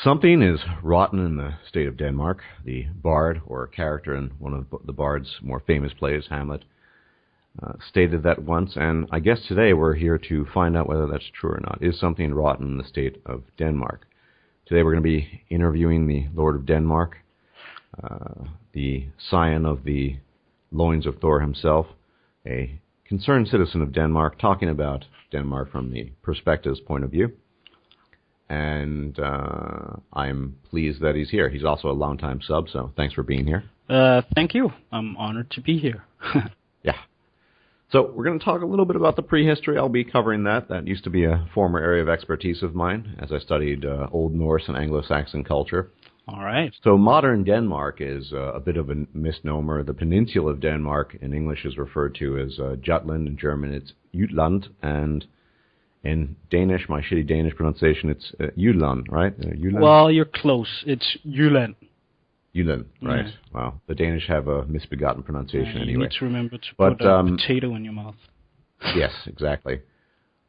Something is rotten in the state of Denmark. The bard, or character in one of the bard's more famous plays, Hamlet, stated that once, and I guess today we're here to find out whether that's true or not. Is something rotten in the state of Denmark? Today we're going to be interviewing the Lord of Denmark, the scion of the loins of Thor himself, a concerned citizen of Denmark, talking about Denmark from the perspective's point of view. And I'm pleased that he's here. He's also a longtime sub, so thanks for being here. Thank you. I'm honored to be here. Yeah. So we're going to talk a little bit about the prehistory. I'll be covering that. That used to be a former area of expertise of mine as I studied Old Norse and Anglo-Saxon culture. All right. So modern Denmark is a bit of a misnomer. The peninsula of Denmark in English is referred to as Jutland. In German it's Jutland, and in Danish, my shitty Danish pronunciation, it's Jylland, right? Jylland? Well, you're close. It's Jylland. Jylland, right. Yeah. Wow. The Danish have a misbegotten pronunciation anyway. You need to remember to put a potato in your mouth. Yes, exactly.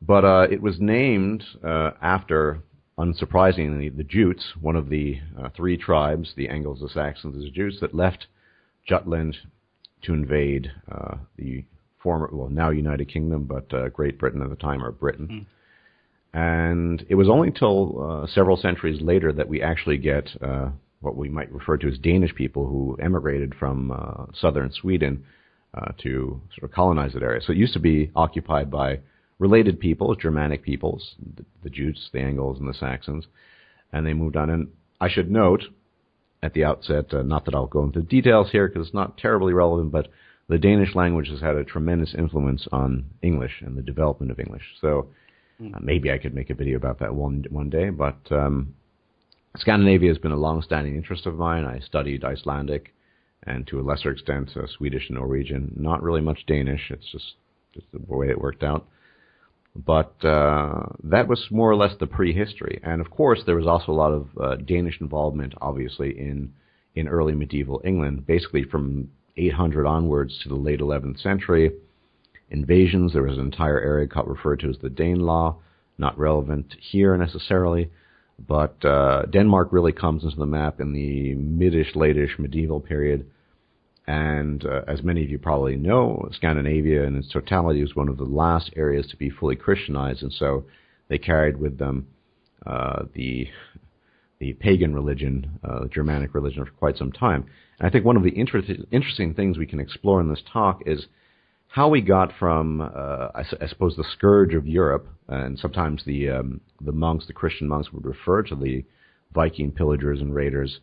But it was named after, unsurprisingly, the Jutes, one of the three tribes, the Angles, the Saxons, and the Jutes, that left Jutland to invade the former, well, now United Kingdom, but Great Britain at the time, or Britain. And it was only until several centuries later that we actually get what we might refer to as Danish people who emigrated from southern Sweden to sort of colonize that area. So it used to be occupied by related peoples, Germanic peoples, the Jutes, the Angles, and the Saxons, and they moved on. And I should note at the outset, not that I'll go into details here because it's not terribly relevant, but the Danish language has had a tremendous influence on English and the development of English. So maybe I could make a video about that one day. But Scandinavia has been a long-standing interest of mine. I studied Icelandic and to a lesser extent Swedish and Norwegian. Not really much Danish. It's just the way it worked out. But that was more or less the prehistory. And of course, there was also a lot of Danish involvement, obviously, in early medieval England, basically from 800 onwards to the late 11th century. Invasions, there was an entire area referred to as the Danelaw, not relevant here necessarily, but Denmark really comes into the map in the mid-ish, late-ish medieval period, and as many of you probably know, Scandinavia in its totality was one of the last areas to be fully Christianized, and so they carried with them the pagan religion, Germanic religion, for quite some time. And I think one of the interesting things we can explore in this talk is how we got from, I suppose, the scourge of Europe, and sometimes the monks, the Christian monks, would refer to the Viking pillagers and raiders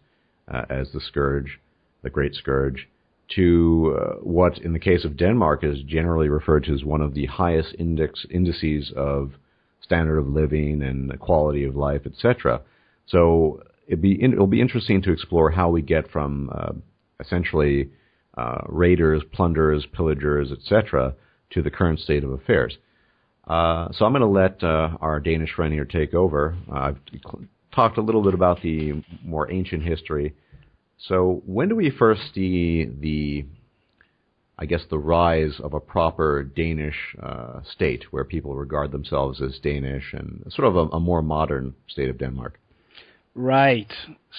as the scourge, the Great Scourge, to what, in the case of Denmark, is generally referred to as one of the highest indices of standard of living and quality of life, etc. So it'll be interesting to explore how we get from essentially raiders, plunderers, pillagers, etc., to the current state of affairs. So I'm going to let our Danish friend here take over. I've talked a little bit about the more ancient history. So when do we first see the rise of a proper Danish state where people regard themselves as Danish and sort of a more modern state of Denmark? Right.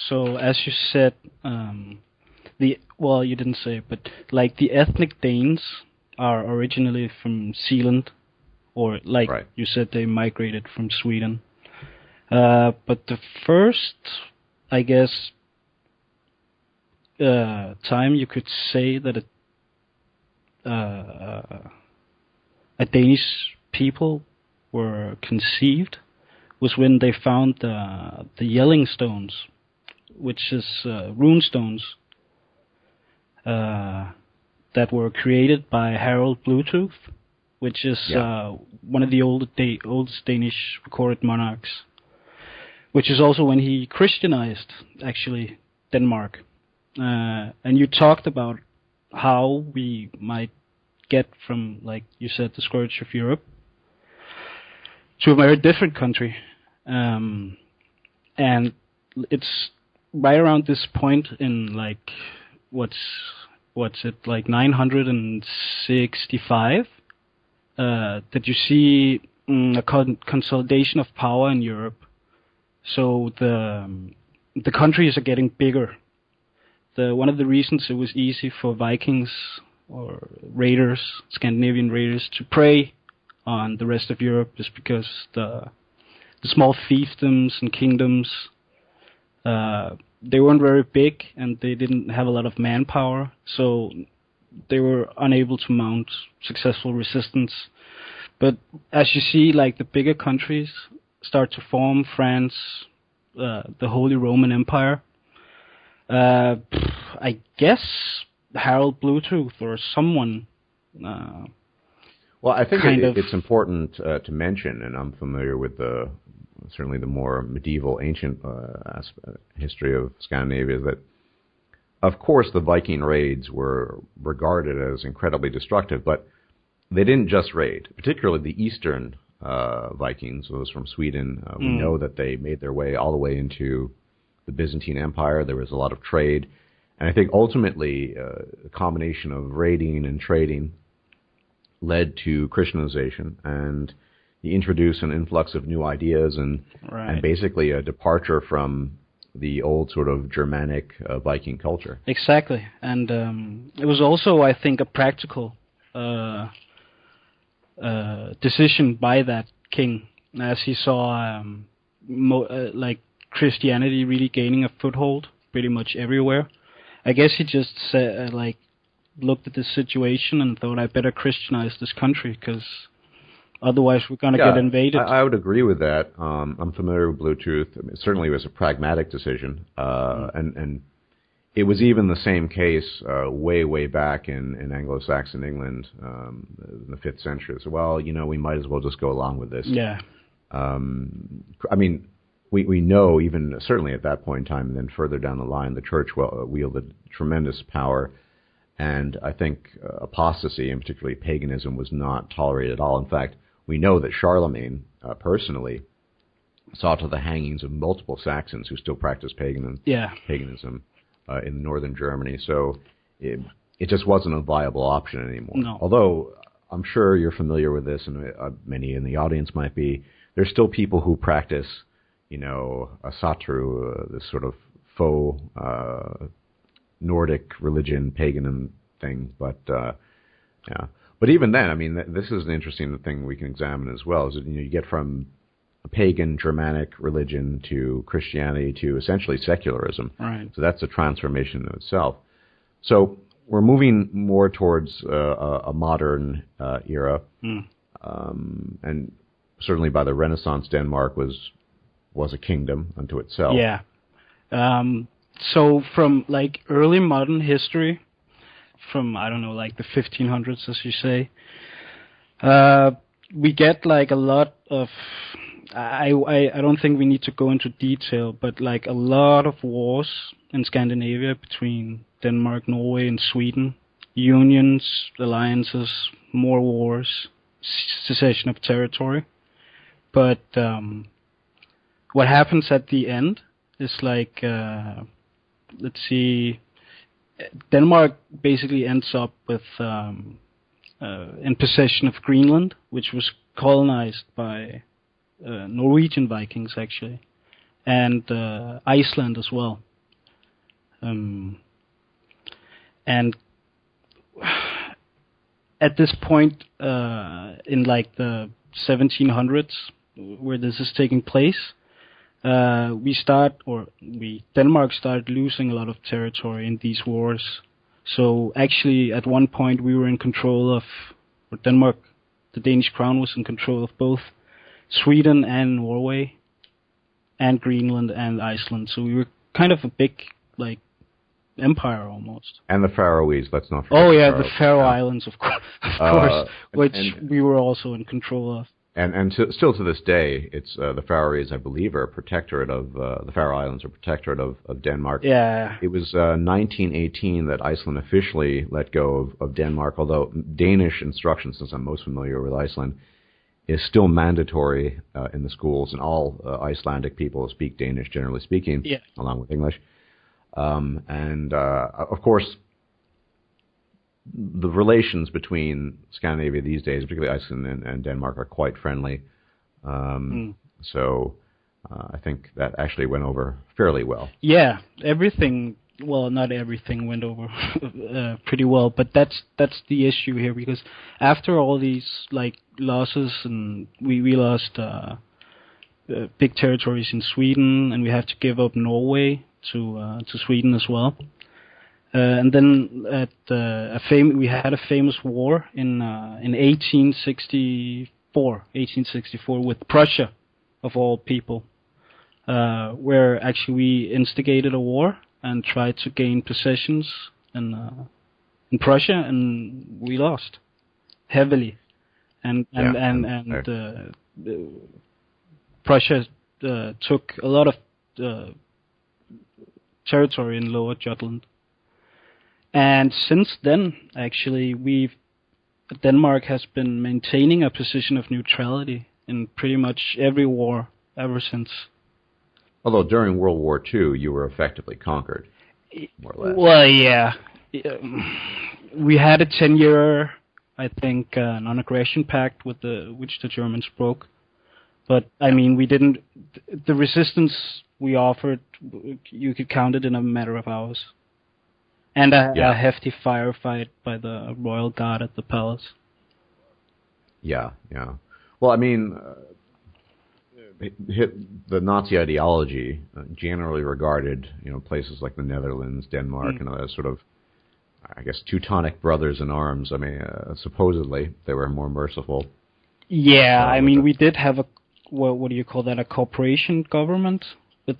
So as you said, you didn't say it, but like the ethnic Danes are originally from Zealand, or like right. You said, they migrated from Sweden. But the first, I guess, time you could say that a Danish people were conceived was when they found the Yelling stones, which is rune stones that were created by Harald Bluetooth, which is one of the oldest Danish recorded monarchs, which is also when he Christianized, actually, Denmark. And you talked about how we might get from, like you said, the scourge of Europe to a very different country. And it's right around this point in, like, what's it, like 965, that you see a consolidation of power in Europe. So the the countries are getting bigger. One of the reasons it was easy for Vikings or raiders, Scandinavian raiders, to prey on the rest of Europe is because the small fiefdoms and kingdoms, they weren't very big and they didn't have a lot of manpower, so they were unable to mount successful resistance. But as you see, like the bigger countries start to form, France, the Holy Roman Empire, I guess Harold Bluetooth or someone. Well, I think it's important to mention, and I'm familiar with certainly the more medieval, ancient history of Scandinavia, that of course the Viking raids were regarded as incredibly destructive, but they didn't just raid. Particularly the eastern Vikings, those from Sweden, we know that they made their way all the way into the Byzantine Empire. There was a lot of trade. And I think ultimately a combination of raiding and trading led to Christianization, and he introduced an influx of new ideas and basically a departure from the old sort of Germanic Viking culture. Exactly. And it was also, I think, a practical decision by that king, as he saw like Christianity really gaining a foothold pretty much everywhere. I guess he just said, looked at the situation and thought, I better Christianize this country because otherwise we're going to get invaded. I would agree with that. I'm familiar with Bluetooth. I mean, certainly it was a pragmatic decision, and it was even the same case way back in Anglo-Saxon England in the 5th century. So, well, we might as well just go along with this. Yeah. I mean, we know even certainly at that point in time, and then further down the line, the church wielded tremendous power, and I think apostasy, and particularly paganism, was not tolerated at all. In fact, we know that Charlemagne personally saw to the hangings of multiple Saxons who still practiced paganism in northern Germany. So it just wasn't a viable option anymore. No. Although I'm sure you're familiar with this, and many in the audience might be, there's still people who practice a satru, this sort of faux Nordic religion, pagan thing. But yeah. But even then, I mean, this is an interesting thing we can examine as well. Is that, you get from a pagan Germanic religion to Christianity to essentially secularism. Right. So that's a transformation in itself. So we're moving more towards a modern era, and certainly by the Renaissance, Denmark was a kingdom unto itself. Yeah. So from early modern history, from the 1500s, as you say, we get a lot of. I don't think we need to go into detail, but a lot of wars in Scandinavia between Denmark, Norway, and Sweden, unions, alliances, more wars, cessation of territory. But what happens at the end is let's see, Denmark basically ends up with in possession of Greenland, which was colonized by Norwegian Vikings actually, and Iceland as well. And at this point in the 1700s, where this is taking place, Denmark started losing a lot of territory in these wars. So actually, at one point, we were in control of, or Denmark, the Danish crown was in control of both Sweden and Norway, and Greenland and Iceland. So we were kind of a big, empire almost. And the Faroese, let's not forget. Oh yeah, the Faroe Islands, of course, which we were also in control of. And still to this day, it's the Faroese, I believe, are a protectorate of the Faroe Islands, are a protectorate of Denmark. Yeah. It was 1918 that Iceland officially let go of Denmark, although Danish instruction, since I'm most familiar with Iceland, is still mandatory in the schools, and all Icelandic people speak Danish, generally speaking, along with English. Of course, the relations between Scandinavia these days, particularly Iceland and Denmark, are quite friendly. So I think that actually went over fairly well. Yeah, everything. Well, not everything went over pretty well, but that's the issue here, because after all these like losses, and we lost big territories in Sweden, and we have to give up Norway to Sweden as well. And then we had a famous war in 1864 with Prussia, of all people, where actually we instigated a war and tried to gain possessions in Prussia, and we lost heavily, and Prussia took a lot of territory in Lower Jutland. And since then, actually, Denmark has been maintaining a position of neutrality in pretty much every war ever since. Although during World War II, you were effectively conquered, more or less. Well, yeah. We had a 10-year, I think, non-aggression pact which the Germans broke. But, I mean, we didn't... The resistance we offered, you could count it in a matter of hours. And a hefty firefight by the Royal Guard at the palace. Yeah. Well, I mean, the Nazi ideology generally regarded, places like the Netherlands, Denmark, and other sort of, I guess, Teutonic brothers in arms. I mean, supposedly they were more merciful. Yeah, I mean, we did have what do you call that? A corporation government, but.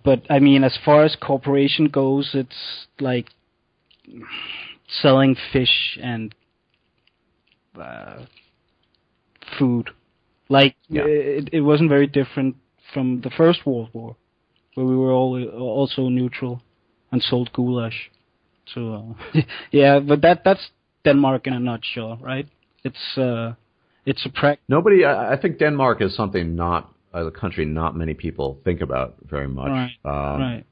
But I mean, as far as cooperation goes, it's like selling fish and food. Like it wasn't very different from the First World War, where we were also neutral and sold goulash. So yeah, but that's Denmark in a nutshell, right? It's a I think Denmark is something a country not many people think about very much. Right.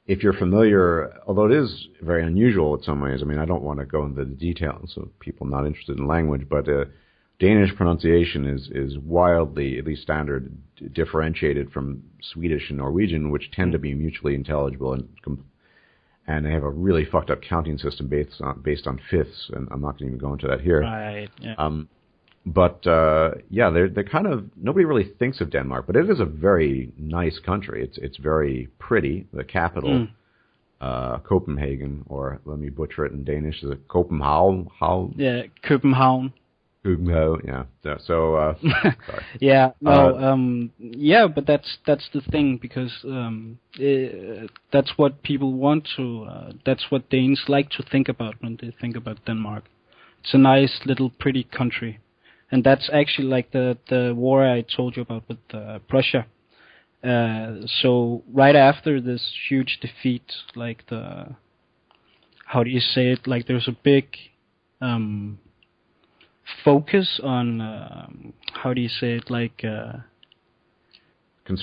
If you're familiar, although it is very unusual in some ways, I mean, I don't want to go into the details of people not interested in language, but Danish pronunciation is wildly, at least standard, differentiated from Swedish and Norwegian, which tend to be mutually intelligible, and they have a really fucked up counting system based on fifths, and I'm not going to even go into that here. Right. Yeah. But they're kind of, nobody really thinks of Denmark, but it is a very nice country. It's very pretty. The capital, Copenhagen, or let me butcher it in Danish, is it Copenhagen? Yeah, Copenhagen. Yeah. So sorry. Yeah. No. But that's the thing, because that's what people want to. That's what Danes like to think about when they think about Denmark. It's a nice little pretty country. And that's actually like the war I told you about with Prussia. So right after this huge defeat, like how do you say it? Like there's a big focus on how do you say it? Like sort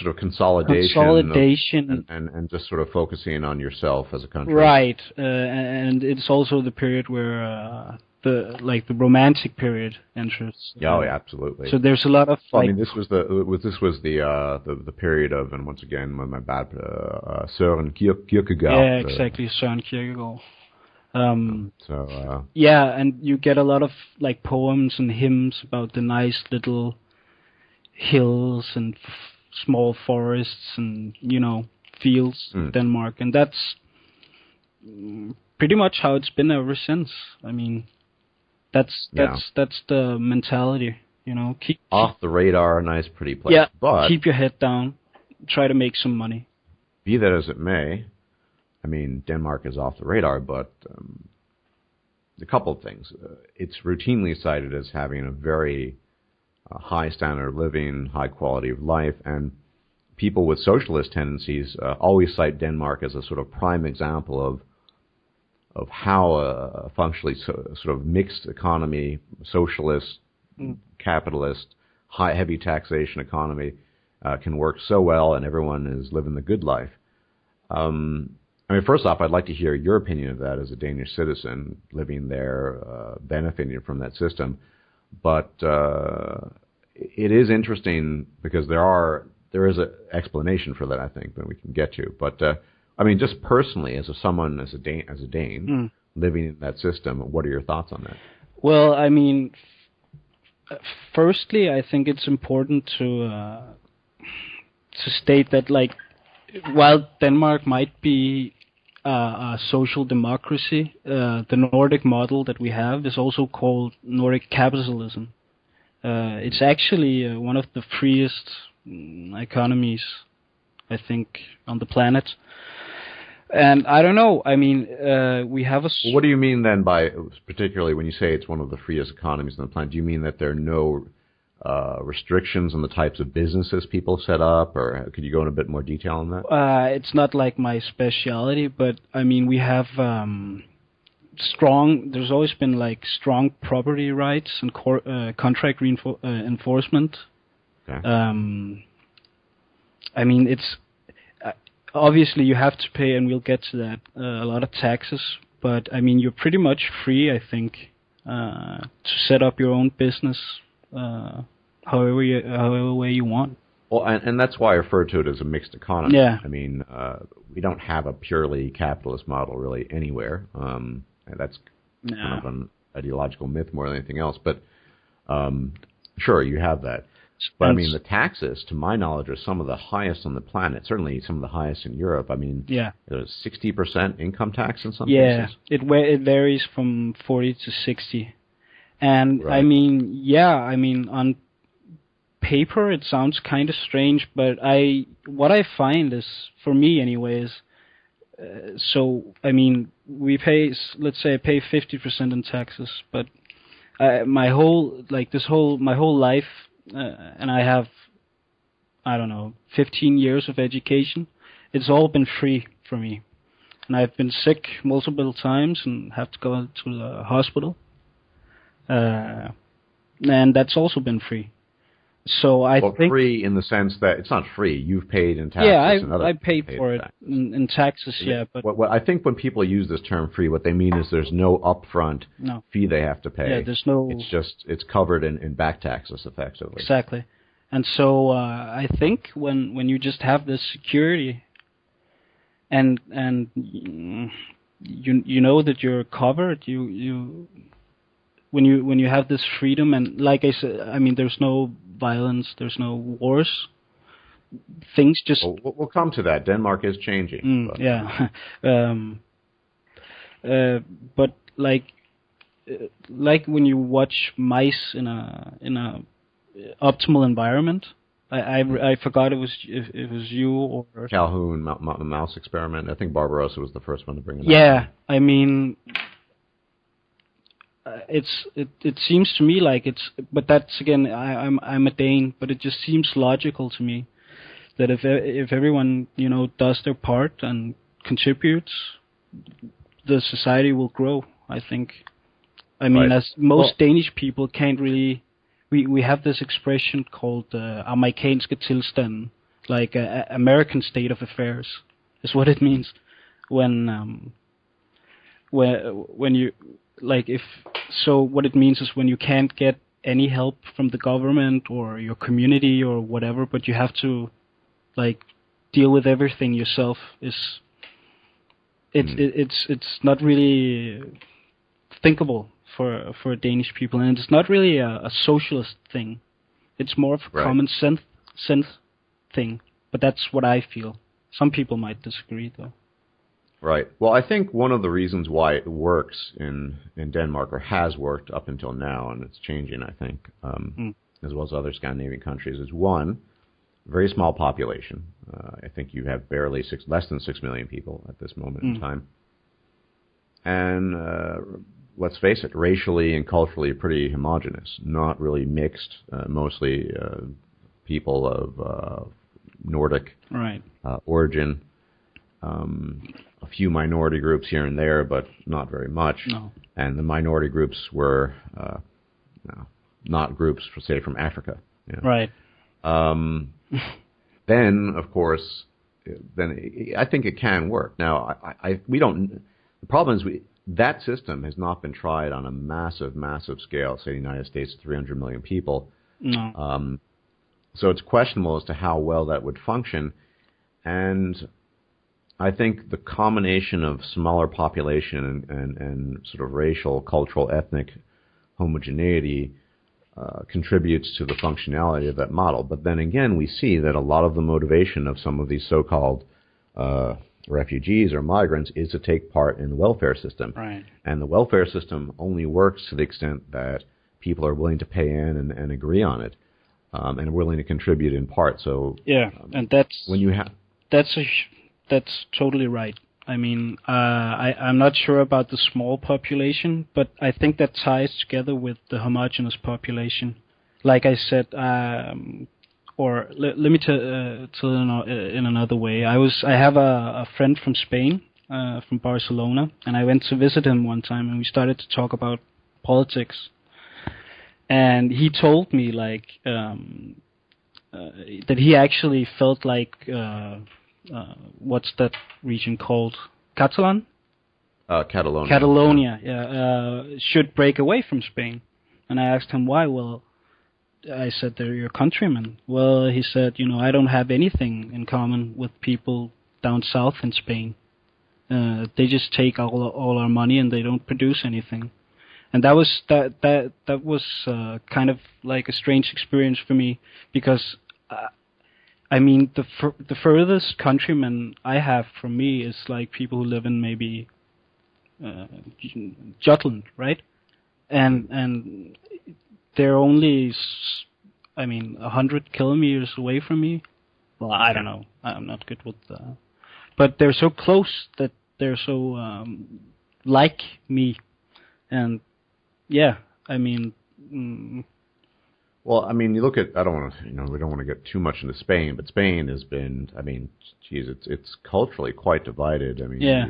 of consolidation and just sort of focusing on yourself as a country. Right, and it's also the period where the romantic period enters. Yeah, absolutely. So there's a lot of. I mean, this was the period of, and once again, my bad, Søren Kierkegaard. Yeah, exactly, Søren Kierkegaard. And you get a lot of like poems and hymns about the nice little hills and small forests and fields in Denmark, and that's pretty much how it's been ever since. I mean, that's the mentality, Keep off the radar, a nice, pretty place. Yeah, but keep your head down, try to make some money. Be that as it may, I mean, Denmark is off the radar, but a couple of things. It's routinely cited as having a very high standard of living, high quality of life, and people with socialist tendencies always cite Denmark as a sort of prime example of how a functionally sort of mixed economy, socialist, capitalist, heavy taxation economy can work so well, and everyone is living the good life. I mean, first off, I'd like to hear your opinion of that as a Danish citizen living there, benefiting from that system. But it is interesting because there is an explanation for that, I think, that we can get to. But I mean, just personally, as a Dane living in that system, what are your thoughts on that? Well, I mean, firstly, I think it's important to state that, like, while Denmark might be a social democracy, the Nordic model that we have is also called Nordic capitalism. It's actually one of the freest economies, I think, on the planet. And I don't know. I mean, we have a. What do you mean then by, particularly when you say it's one of the freest economies on the planet? Do you mean that there are no restrictions on the types of businesses people set up, or could you go in a bit more detail on that? It's not like my specialty, but I mean, we have strong. There's always been like strong property rights and contract enforcement. Okay. I mean, it's obviously you have to pay, and we'll get to that, a lot of taxes. But I mean, you're pretty much free, I think, to set up your own business however way you want. Well, and that's why I refer to it as a mixed economy. Yeah. I mean, we don't have a purely capitalist model really anywhere. That's kind of an ideological myth more than anything else. But sure, you have that. But I mean, the taxes, to my knowledge, are some of the highest on the planet. Certainly, some of the highest in Europe. I mean, there's 60% income tax in some cases. Yeah, it varies from 40 to 60, and right. I mean, on paper it sounds kind of strange, but what I find is, for me anyways. So I mean, let's say I pay 50% in taxes, but my whole life. And I have, I don't know, 15 years of education. It's all been free for me. And I've been sick multiple times and have to go to the hospital. And that's also been free. So I think... free in the sense that it's not free. You've paid in taxes. Yeah, I paid for it in taxes, But what I think when people use this term free, what they mean is there's no upfront fee they have to pay. Yeah, there's no... It's covered in back taxes, effectively. Exactly. And so I think when you just have this security and you know that you're covered, when you have this freedom, and like I said, I mean, there's no violence, there's no wars. Things just... We'll come to that. Denmark is changing. Yeah. But like when you watch mice in a optimal environment, I forgot it was you or Calhoun mouse experiment. I think Barbarossa was the first one to bring it up. Yeah, I mean, it seems to me like it's, but that's again, I'm a Dane, but it just seems logical to me that if everyone does their part and contributes, the society will grow. I think. I mean, as most Danish people can't really. We have this expression called amerikanske tilstand, like American state of affairs, is what it means when you like what it means is when you can't get any help from the government or your community or whatever, but you have to like deal with everything yourself. It's not really thinkable for Danish people, and it's not really a socialist thing. It's more of a common sense thing, but that's what I feel. Some people might disagree, though. Right. Well, I think one of the reasons why it works in Denmark, or has worked up until now, and it's changing, I think, as well as other Scandinavian countries, is one, very small population. I think you have less than 6 million people at this moment in time. And let's face it, racially and culturally pretty homogenous, not really mixed, mostly people of Nordic origin. A few minority groups here and there, but not very much. No. And the minority groups were not groups, say, from Africa. Right. Then, of course, I think it can work. Now, we don't. The problem is that system has not been tried on a massive, massive scale. Say, the United States, 300 million people. No. So it's questionable as to how well that would function. And I think the combination of smaller population and sort of racial, cultural, ethnic homogeneity contributes to the functionality of that model. But then again, we see that a lot of the motivation of some of these so-called refugees or migrants is to take part in the welfare system. Right. And the welfare system only works to the extent that people are willing to pay in and agree on it, and willing to contribute in part. So yeah, and that's when you have that's totally right. I mean, I'm not sure about the small population, but I think that ties together with the homogeneous population. Like I said, or let me tell in another way. I have a friend from Spain, from Barcelona, and I went to visit him one time, and we started to talk about politics. And he told me like that he actually felt like what's that region called? Catalan? Catalonia. Catalonia, should break away from Spain. And I asked him why. Well, I said, they're your countrymen. Well, he said, I don't have anything in common with people down south in Spain. They just take all our money and they don't produce anything. And that was kind of like a strange experience for me, because I mean, the furthest countrymen I have from me is like people who live in maybe Jutland, right? And they're only, 100 kilometers away from me. Well, I don't know. I'm not good with, but they're so close that they're so like me, and yeah, I mean. Well, I mean, you look at, I don't want to, we don't want to get too much into Spain, but Spain has been, it's culturally quite divided. I mean, yeah.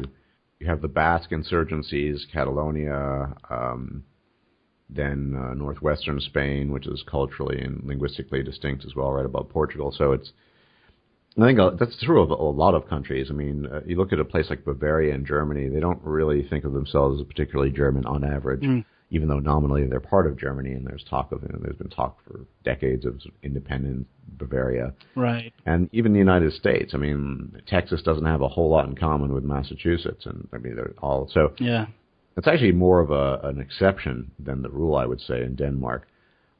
You have the Basque insurgencies, Catalonia, then northwestern Spain, which is culturally and linguistically distinct as well, right above Portugal. So I think that's true of a lot of countries. I mean, you look at a place like Bavaria in Germany, they don't really think of themselves as particularly German on average. Even though nominally they're part of Germany, and there's been talk for decades of independent Bavaria. Right. And even the United States, I mean, Texas doesn't have a whole lot in common with Massachusetts, and I mean, they're all, so yeah. It's actually more of an exception than the rule, I would say, in Denmark.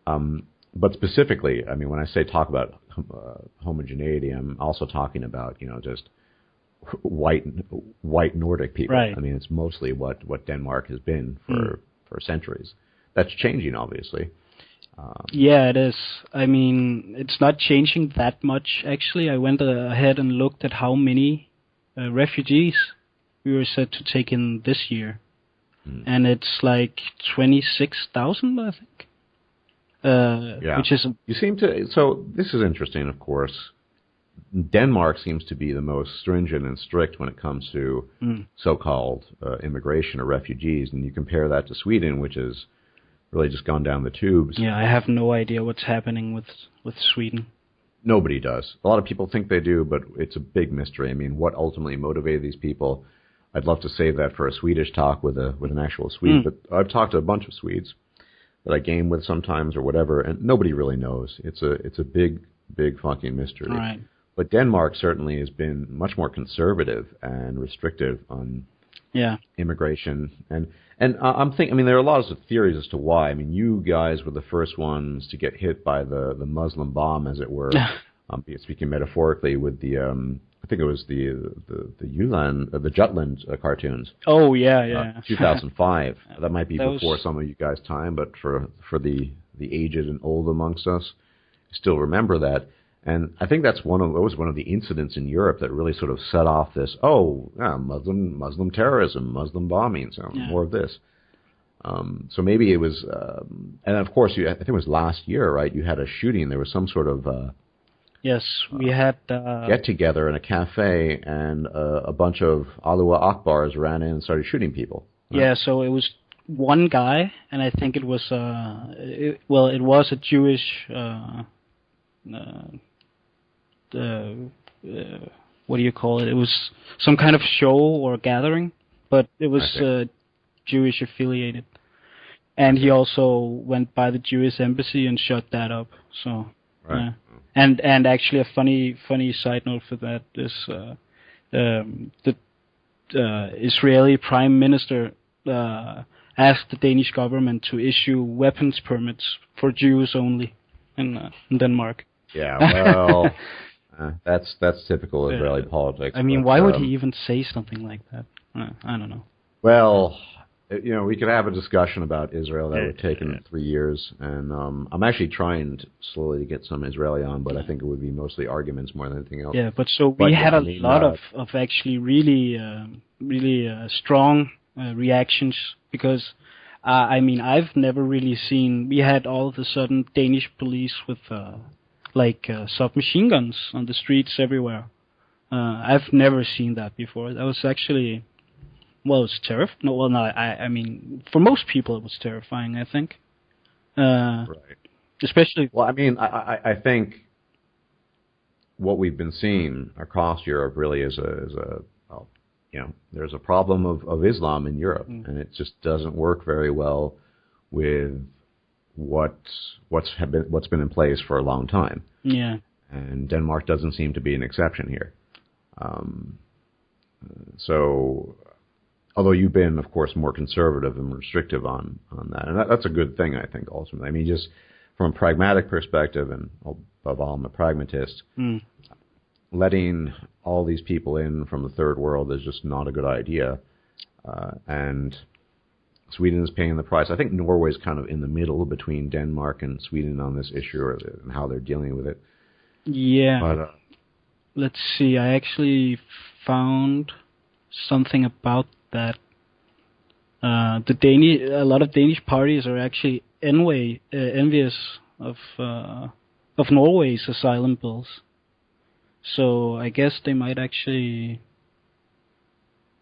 But specifically, I mean, when I say talk about homogeneity, I'm also talking about, just white Nordic people. Right. I mean, it's mostly what Denmark has been for centuries. That's changing, obviously. Yeah, it is. I mean, it's not changing that much, actually. I went ahead and looked at how many refugees we were set to take in this year. And it's like 26,000, I think. Yeah. Which is... You seem to... So, this is interesting, of course. Denmark seems to be the most stringent and strict when it comes to so-called immigration or refugees, and you compare that to Sweden, which has really just gone down the tubes. Yeah, I have no idea what's happening with Sweden. Nobody does. A lot of people think they do, but it's a big mystery. I mean, what ultimately motivated these people? I'd love to save that for a Swedish talk with an actual Swede, but I've talked to a bunch of Swedes that I game with sometimes or whatever, and nobody really knows. It's a big fucking mystery. Right. But Denmark certainly has been much more conservative and restrictive on immigration. And I'm thinking, I mean, there are lots of theories as to why. I mean, you guys were the first ones to get hit by the Muslim bomb, as it were, speaking metaphorically, with the, I think it was the Jutland cartoons. Oh, yeah. 2005. That might be before some of you guys' time, but for the aged and old amongst us, still remember that. And I think that was one of the incidents in Europe that really sort of set off this, Muslim terrorism, Muslim bombing, so more of this. So maybe it was, and of course, I think it was last year, right? You had a shooting. There was some sort of yes, we had get together in a cafe, and a bunch of Allahu Akbars ran in and started shooting people. Right? Yeah, so it was one guy, and I think it was it was a Jewish. What do you call it? It was some kind of show or gathering, but it was Jewish affiliated. And he also went by the Jewish embassy and shut that up. So, Right. and actually a funny side note for that is the Israeli Prime Minister asked the Danish government to issue weapons permits for Jews only in Denmark. Yeah, well, that's typical Israeli politics. I mean, but, why would he even say something like that? I don't know. Well, we could have a discussion about Israel that would take 3 years, and I'm actually trying slowly to get some Israeli on, but I think it would be mostly arguments more than anything else. Yeah, but we had a lot of actually really strong reactions because I mean I've never really seen. We had all of a sudden Danish police with submachine guns on the streets everywhere. I've never seen that before. That was actually. Well, it's terrifying. No, well, no. I mean, for most people, it was terrifying. I think. Right. Especially. Well, I mean, I think what we've been seeing across Europe really is there's a problem of Islam in Europe, and it just doesn't work very well with what's been in place for a long time. Yeah. And Denmark doesn't seem to be an exception here. So. Although you've been, of course, more conservative and restrictive on that. And that's a good thing, I think, ultimately. I mean, just from a pragmatic perspective, and above all, I'm a pragmatist, letting all these people in from the third world is just not a good idea. And Sweden is paying the price. I think Norway's kind of in the middle between Denmark and Sweden on this issue and how they're dealing with it. Yeah. But, let's see. I actually found something about that a lot of Danish parties are actually envious of Norway's asylum bills. So I guess they might actually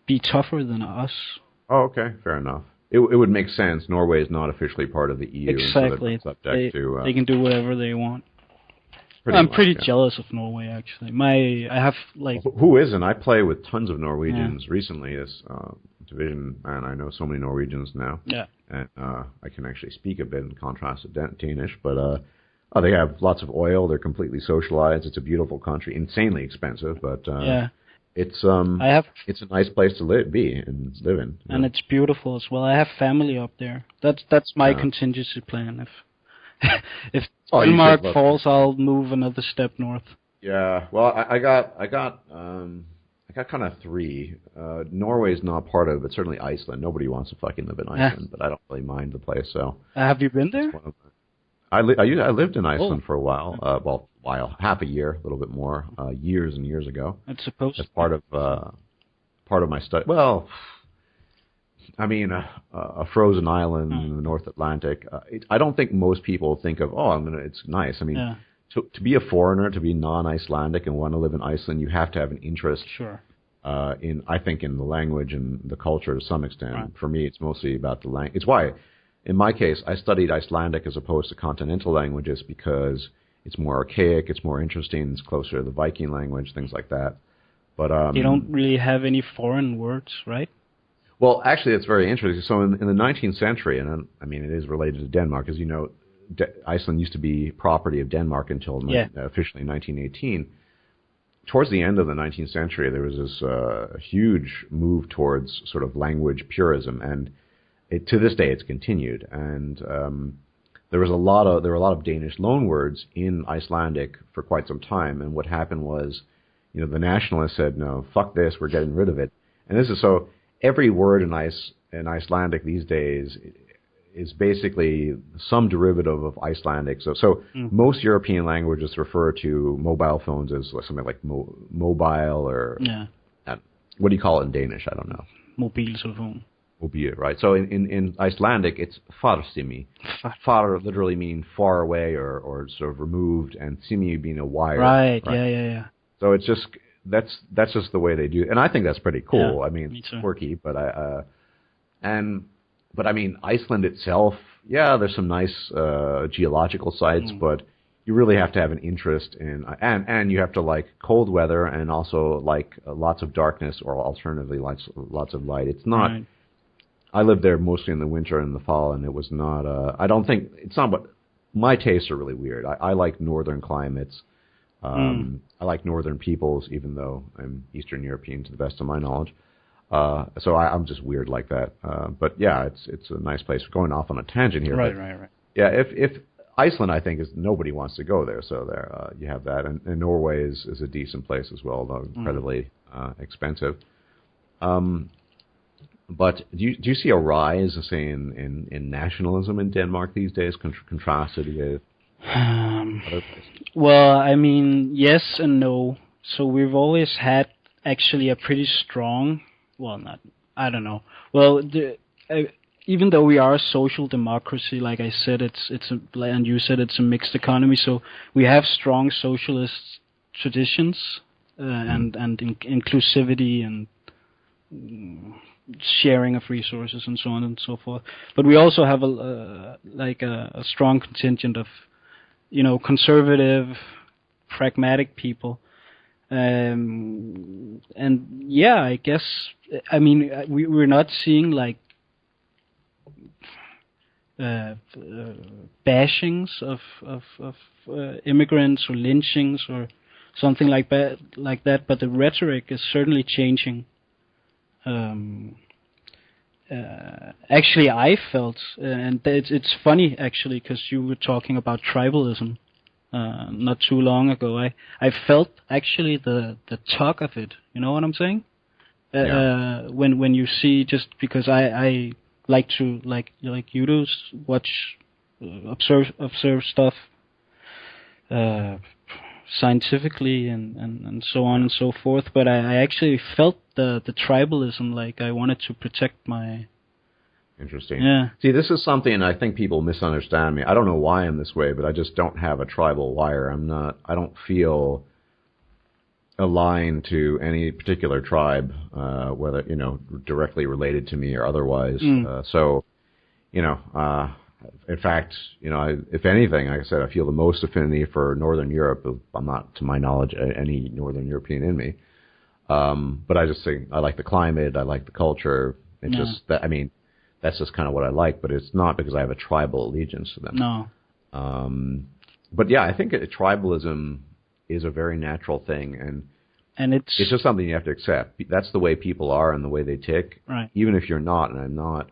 be tougher than us. Oh, okay, fair enough. It would make sense. Norway is not officially part of the EU. Exactly. And so they're subject to, they can do whatever they want. I'm pretty jealous of Norway, actually. I have Who isn't? I play with tons of Norwegians recently as division, and I know so many Norwegians now. Yeah. And I can actually speak a bit in contrast to Danish, but they have lots of oil. They're completely socialized. It's a beautiful country, insanely expensive, but it's a nice place to live in. And it's beautiful as well. I have family up there. That's my contingency plan. If Denmark falls, I'll move another step north. Yeah, well, I got kind of three. Norway's not part of it, but certainly Iceland. Nobody wants to fucking live in Iceland, but I don't really mind the place. So have you been there? I lived in Iceland for a while, half a year, a little bit more, years and years ago. It's supposed as part of my study. Well, I mean, a frozen island in the North Atlantic. I don't think most people think of, it's nice. I mean, to be a foreigner, to be non-Icelandic and want to live in Iceland, you have to have an interest in the language and the culture to some extent. Right. For me, it's mostly about the language. It's why, in my case, I studied Icelandic as opposed to continental languages because it's more archaic, it's more interesting, it's closer to the Viking language, things like that. But you don't really have any foreign words, right? Well, actually, it's very interesting. So in the 19th century, and I mean, it is related to Denmark, as you know, Iceland used to be property of Denmark until officially 1918. Towards the end of the 19th century, there was this huge move towards sort of language purism, and to this day, it's continued. And there were a lot of Danish loanwords in Icelandic for quite some time. And what happened was, the nationalists said, "No, fuck this, we're getting rid of it." And this is so. Every word in Icelandic these days is basically some derivative of Icelandic. So most European languages refer to mobile phones as something like mobile or what do you call it in Danish? I don't know. Mobiltelefon. Mobil, right? So in Icelandic, it's farsimi. Far literally meaning far away or sort of removed, and simi being a wire. Right. Yeah. So it's just. That's just the way they do it. And I think that's pretty cool. Yeah, I mean, it's quirky, but I mean, Iceland itself, there's some nice geological sites, but you really have to have an interest in, and you have to like cold weather and also like lots of darkness or alternatively lots of light. It's not, I lived there mostly in the winter and the fall, and it was not. I don't think it's not what my tastes are really weird. I like northern climates. I like northern peoples, even though I'm Eastern European to the best of my knowledge. So I'm just weird like that. But yeah, it's a nice place. We're going off on a tangent here. Right. Yeah, if Iceland, I think, is nobody wants to go there. So there, you have that, and Norway is a decent place as well, though incredibly expensive. But do you see a rise, say, in nationalism in Denmark these days, contrasted with other places? Well, I mean, yes and no. So we've always had actually a pretty strong, well, not, I don't know. Well, even though we are a social democracy, like I said, and you said it's a mixed economy. So we have strong socialist traditions and inclusivity and sharing of resources and so on and so forth. But we also have a strong contingent of, conservative, pragmatic people. And yeah, I guess, I mean, we're not seeing like bashings of immigrants or lynchings or something like that, but the rhetoric is certainly changing. Actually, I felt, and it's funny actually, because you were talking about tribalism not too long ago. I felt actually the talk of it. You know what I'm saying? When you see, just because I like to like you do watch, observe stuff scientifically and so on and so forth, but I actually felt the tribalism, like I wanted to protect my... Interesting. Yeah. See, this is something I think people misunderstand me. I don't know why I'm this way, but I just don't have a tribal wire. I don't feel aligned to any particular tribe, whether, directly related to me or otherwise. So, in fact, if anything, like I said, I feel the most affinity for Northern Europe. I'm not, to my knowledge, any Northern European in me. But I just think I like the climate, I like the culture. It's just that, I mean, that's just kind of what I like, but it's not because I have a tribal allegiance to them. No. But yeah, I think tribalism is a very natural thing, and it's just something you have to accept. That's the way people are and the way they tick. Right. Even if you're not, and I'm not,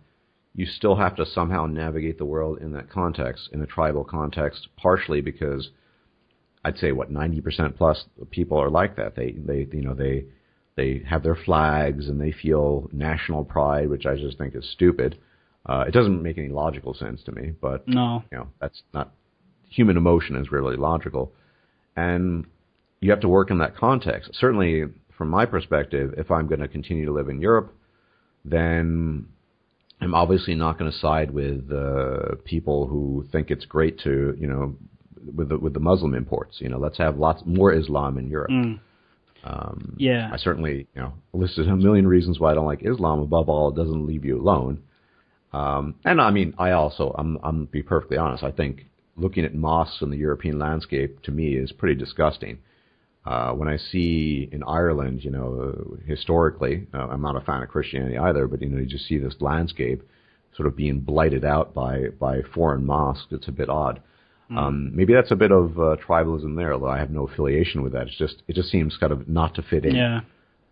you still have to somehow navigate the world in that context, in a tribal context, partially because I'd say 90% plus people are like that. They have their flags and they feel national pride, which I just think is stupid. It doesn't make any logical sense to me, but no, that's not, human emotion is really logical, and you have to work in that context. Certainly, from my perspective, if I'm going to continue to live in Europe, then I'm obviously not going to side with people who think it's great to, with the Muslim imports. Let's have lots more Islam in Europe. Yeah. I certainly, listed a million reasons why I don't like Islam. Above all, it doesn't leave you alone. And I mean, I'm be perfectly honest, I think looking at mosques in the European landscape, to me, is pretty disgusting. When I see in Ireland, historically, I'm not a fan of Christianity either, but, you just see this landscape sort of being blighted out by foreign mosques. It's a bit odd. Maybe that's a bit of tribalism there, although I have no affiliation with that. It just seems kind of not to fit in. Yeah.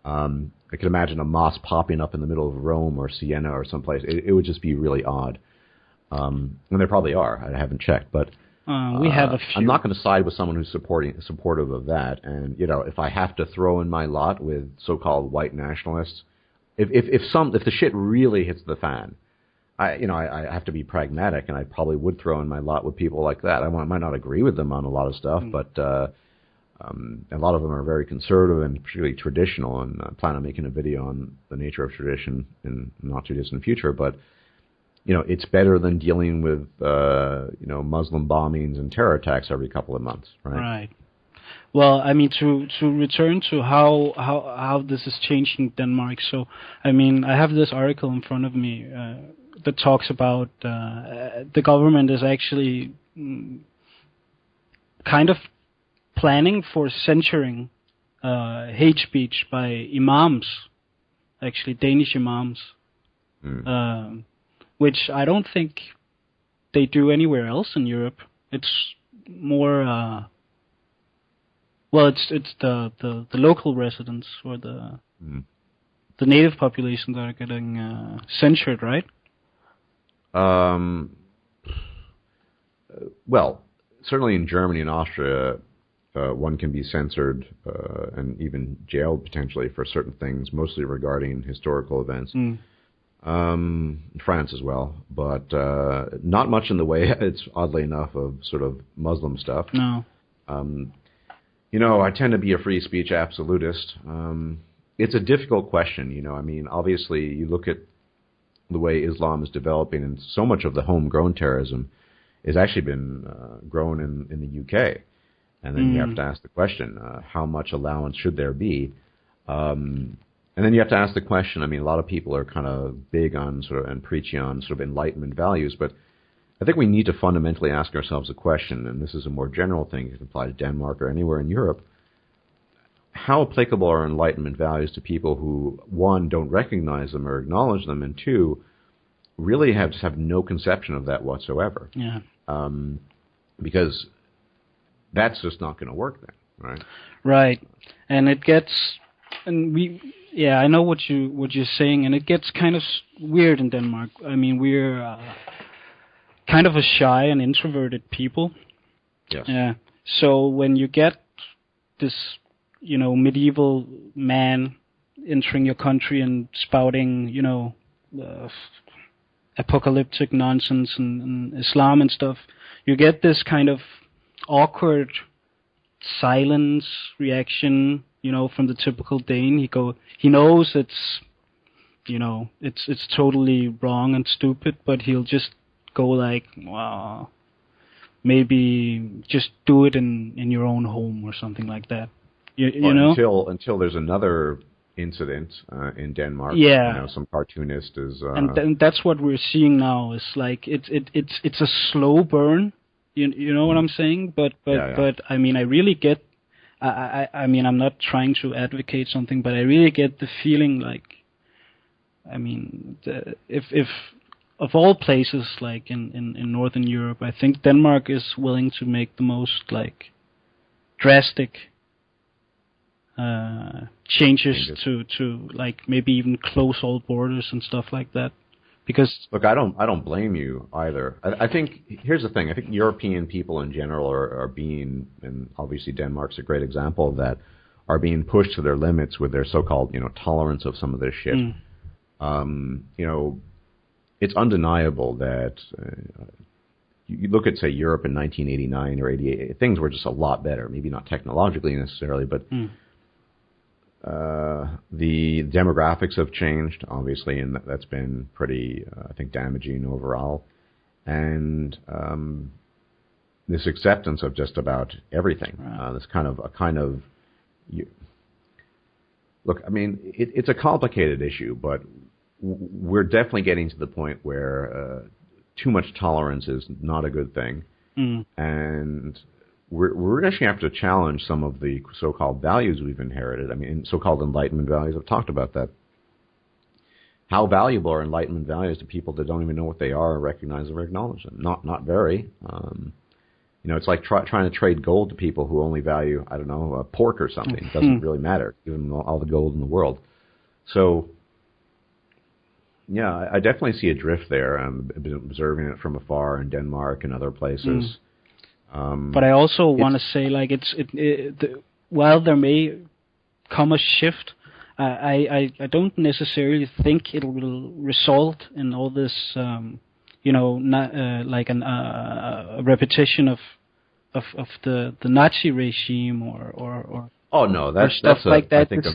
I could imagine a mosque popping up in the middle of Rome or Siena or someplace. It would just be really odd. And there probably are. I haven't checked, but we have a few. I'm not going to side with someone who's supportive of that. And if I have to throw in my lot with so-called white nationalists, if the shit really hits the fan, I have to be pragmatic, and I probably would throw in my lot with people like that. I might not agree with them on a lot of stuff, but a lot of them are very conservative and particularly traditional, and I plan on making a video on the nature of tradition in the not too distant future. But it's better than dealing with Muslim bombings and terror attacks every couple of months, right? Right. Well, I mean, to return to how this is changing Denmark. So, I mean, I have this article in front of me that talks about the government is actually kind of planning for censoring hate speech by imams, actually Danish imams. which I don't think they do anywhere else in Europe. It's more well, it's the local residents or the native population that are getting censured, right? Well, certainly in Germany and Austria, one can be censored and even jailed potentially for certain things, mostly regarding historical events. France as well, but not much in the way, it's oddly enough, of sort of Muslim stuff. No. I tend to be a free speech absolutist. It's a difficult question, I mean, obviously you look at the way Islam is developing, and so much of the homegrown terrorism has actually been grown in the UK. And then you have to ask the question, how much allowance should there be? And then you have to ask the question, I mean, a lot of people are kind of big on and preaching on sort of Enlightenment values, but I think we need to fundamentally ask ourselves a question, and this is a more general thing, it can apply to Denmark or anywhere in Europe. How applicable are Enlightenment values to people who, one, don't recognize them or acknowledge them, and two, really just have no conception of that whatsoever? Yeah. Because that's just not going to work then, right? Right, and it gets, I know what you're saying, and it gets kind of weird in Denmark. I mean, we're kind of a shy and introverted people. Yes. Yeah. So when you get this, medieval man entering your country and spouting, apocalyptic nonsense and Islam and stuff, you get this kind of awkward silence reaction, from the typical Dane. He knows it's totally wrong and stupid, but he'll just go like, wow, maybe just do it in your own home or something like that. You know? Until there's another incident in Denmark. Yeah. Some cartoonist is. And that's what we're seeing now. Is like it's a slow burn. You know what I'm saying? But I mean, I really get. I mean, I'm not trying to advocate something, but I really get the feeling like, I mean, if of all places, like in Northern Europe, I think Denmark is willing to make the most like drastic changes to like maybe even close all borders and stuff like that. Because look, I don't blame you either. I think here's the thing. I think European people in general are being, and obviously Denmark's a great example of that, are being pushed to their limits with their so-called tolerance of some of this shit. It's undeniable that you look at, say, Europe in 1989 or 88, things were just a lot better. Maybe not technologically necessarily, but the demographics have changed, obviously, and that's been pretty, I think, damaging overall. And this acceptance of just about everything, this look, I mean, it's a complicated issue, but we're definitely getting to the point where too much tolerance is not a good thing, and we're actually have to challenge some of the so-called values we've inherited. I mean, so-called Enlightenment values. I've talked about that. How valuable are Enlightenment values to people that don't even know what they are, or recognize or acknowledge them? Not very. It's like trying to trade gold to people who only value, I don't know, pork or something. It doesn't really matter, give them all the gold in the world. So, yeah, I definitely see a drift there. I've been observing it from afar in Denmark and other places. But I also want to say, like, while there may come a shift, I don't necessarily think it will result in all this, like a repetition of the Nazi regime or oh no, that's stuff like that. I think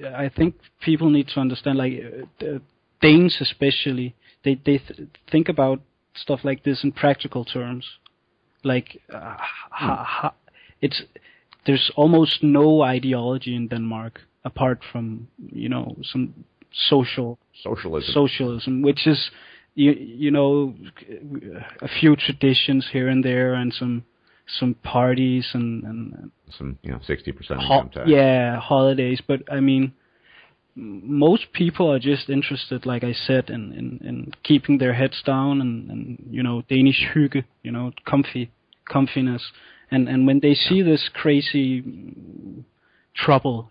I think people need to understand, like Danes especially, they think about stuff like this in practical terms. Like, there's almost no ideology in Denmark apart from some socialism, which is a few traditions here and there and some parties and some 60% income tax. Yeah, holidays. But I mean, most people are just interested, like I said, in keeping their heads down and Danish hygge, comfiness, and when they see this crazy trouble,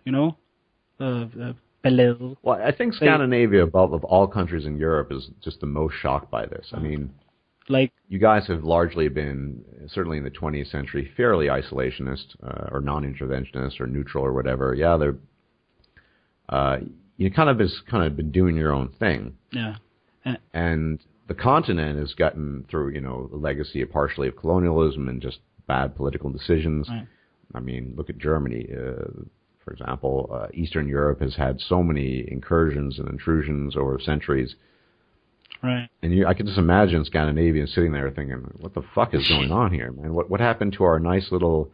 ballade. Well, I think Scandinavia, of all countries in Europe, is just the most shocked by this. I mean, like, you guys have largely been, certainly in the 20th century, fairly isolationist or non-interventionist or neutral or whatever. Yeah, they're you kind of been doing your own thing. Yeah. And the continent has gotten through, the legacy partially of colonialism and just bad political decisions. Right. I mean, look at Germany, for example. Eastern Europe has had so many incursions and intrusions over centuries. Right. And I can just imagine Scandinavians sitting there thinking, what the fuck is going on here, man? What happened to our nice little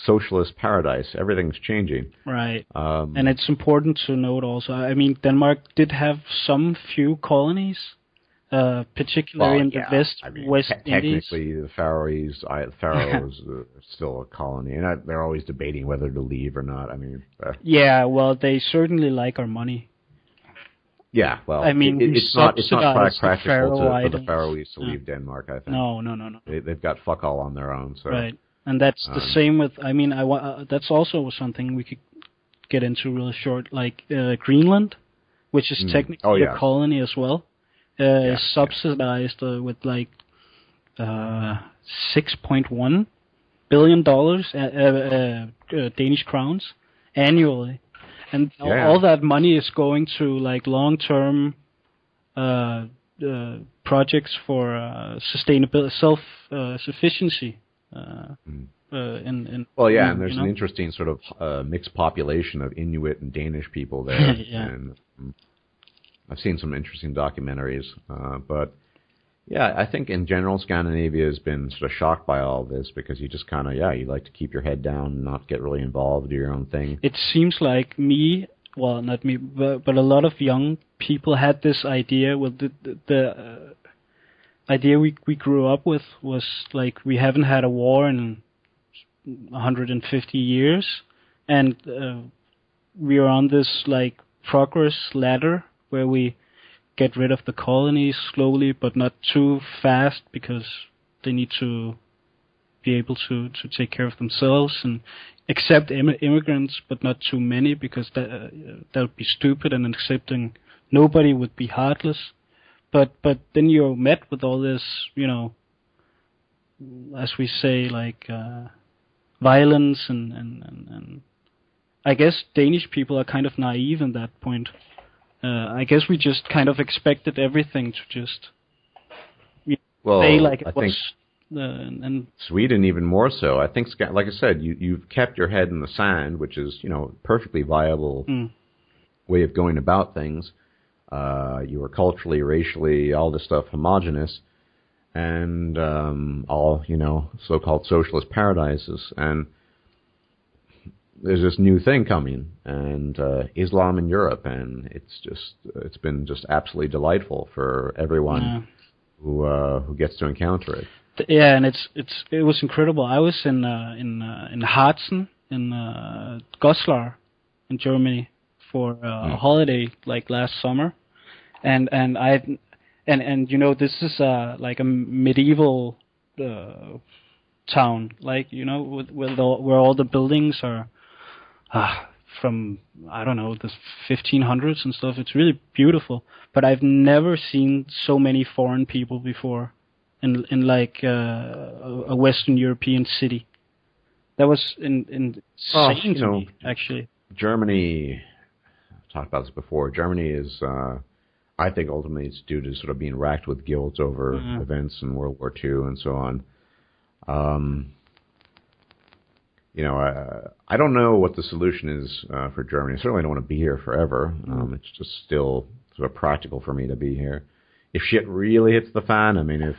socialist paradise? Everything's changing. Right. And it's important to note also, I mean, Denmark did have some few colonies, particularly in the West Indies. Technically, the Faroes are still a colony, and they're always debating whether to leave or not. I mean, yeah, well, they certainly like our money. Yeah, well, I mean, it's not practical for the Faroese to Yeah. leave Denmark, I think. No. They've got fuck all on their own. So. Right, and that's the same with. I mean, that's also something we could get into really short, like Greenland, which is technically a colony as well, is subsidized with like $6.1 billion Danish crowns annually. And all that money is going to like long-term projects for sustainability, self-sufficiency. And there's an interesting sort of mixed population of Inuit and Danish people there. Yeah. And I've seen some interesting documentaries, but yeah, I think in general Scandinavia has been sort of shocked by all this because you just kind of, you like to keep your head down and not get really involved, do your own thing. It seems like not me, but a lot of young people had this idea. Well, the idea we grew up with was like we haven't had a war in 150 years, and we are on this like progress ladder where we get rid of the colonies slowly, but not too fast, because they need to be able to take care of themselves and accept immigrants, but not too many, because that would be stupid, and accepting nobody would be heartless. But then you're met with all this, as we say, like violence and I guess Danish people are kind of naive in that point. I guess we just kind of expected everything to just stay like it was. And Sweden even more so. I think, like I said, you've kept your head in the sand, which is perfectly viable way of going about things. You were culturally, racially, all this stuff homogenous, and all so-called socialist paradises. And there's this new thing coming, and Islam in Europe, and it's been just absolutely delightful for everyone who gets to encounter it. Yeah, and it was incredible. I was in Harzen in Goslar in Germany for a holiday like last summer, and this is like a medieval town, like where all the buildings are from, I don't know, the 1500s and stuff. It's really beautiful, but I've never seen so many foreign people before in like a Western European city. That was insane to me, actually. Germany, I've talked about this before, Germany is, I think ultimately it's due to sort of being racked with guilt over events in World War II and so on. I don't know what the solution is for Germany. I certainly don't want to be here forever. It's just still sort of practical for me to be here. If shit really hits the fan, I mean,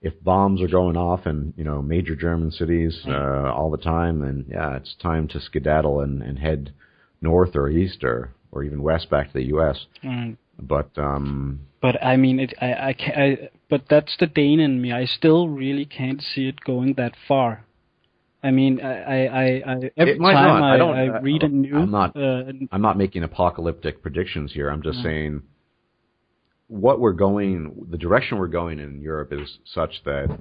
if bombs are going off in major German cities all the time, then it's time to skedaddle and head north or east or even west back to the U.S. But I mean, but that's the Dane in me. I still really can't see it going that far. I mean, I every It might time not. I don't. I read a new, I'm not making apocalyptic predictions here. I'm just saying the direction we're going in Europe is such that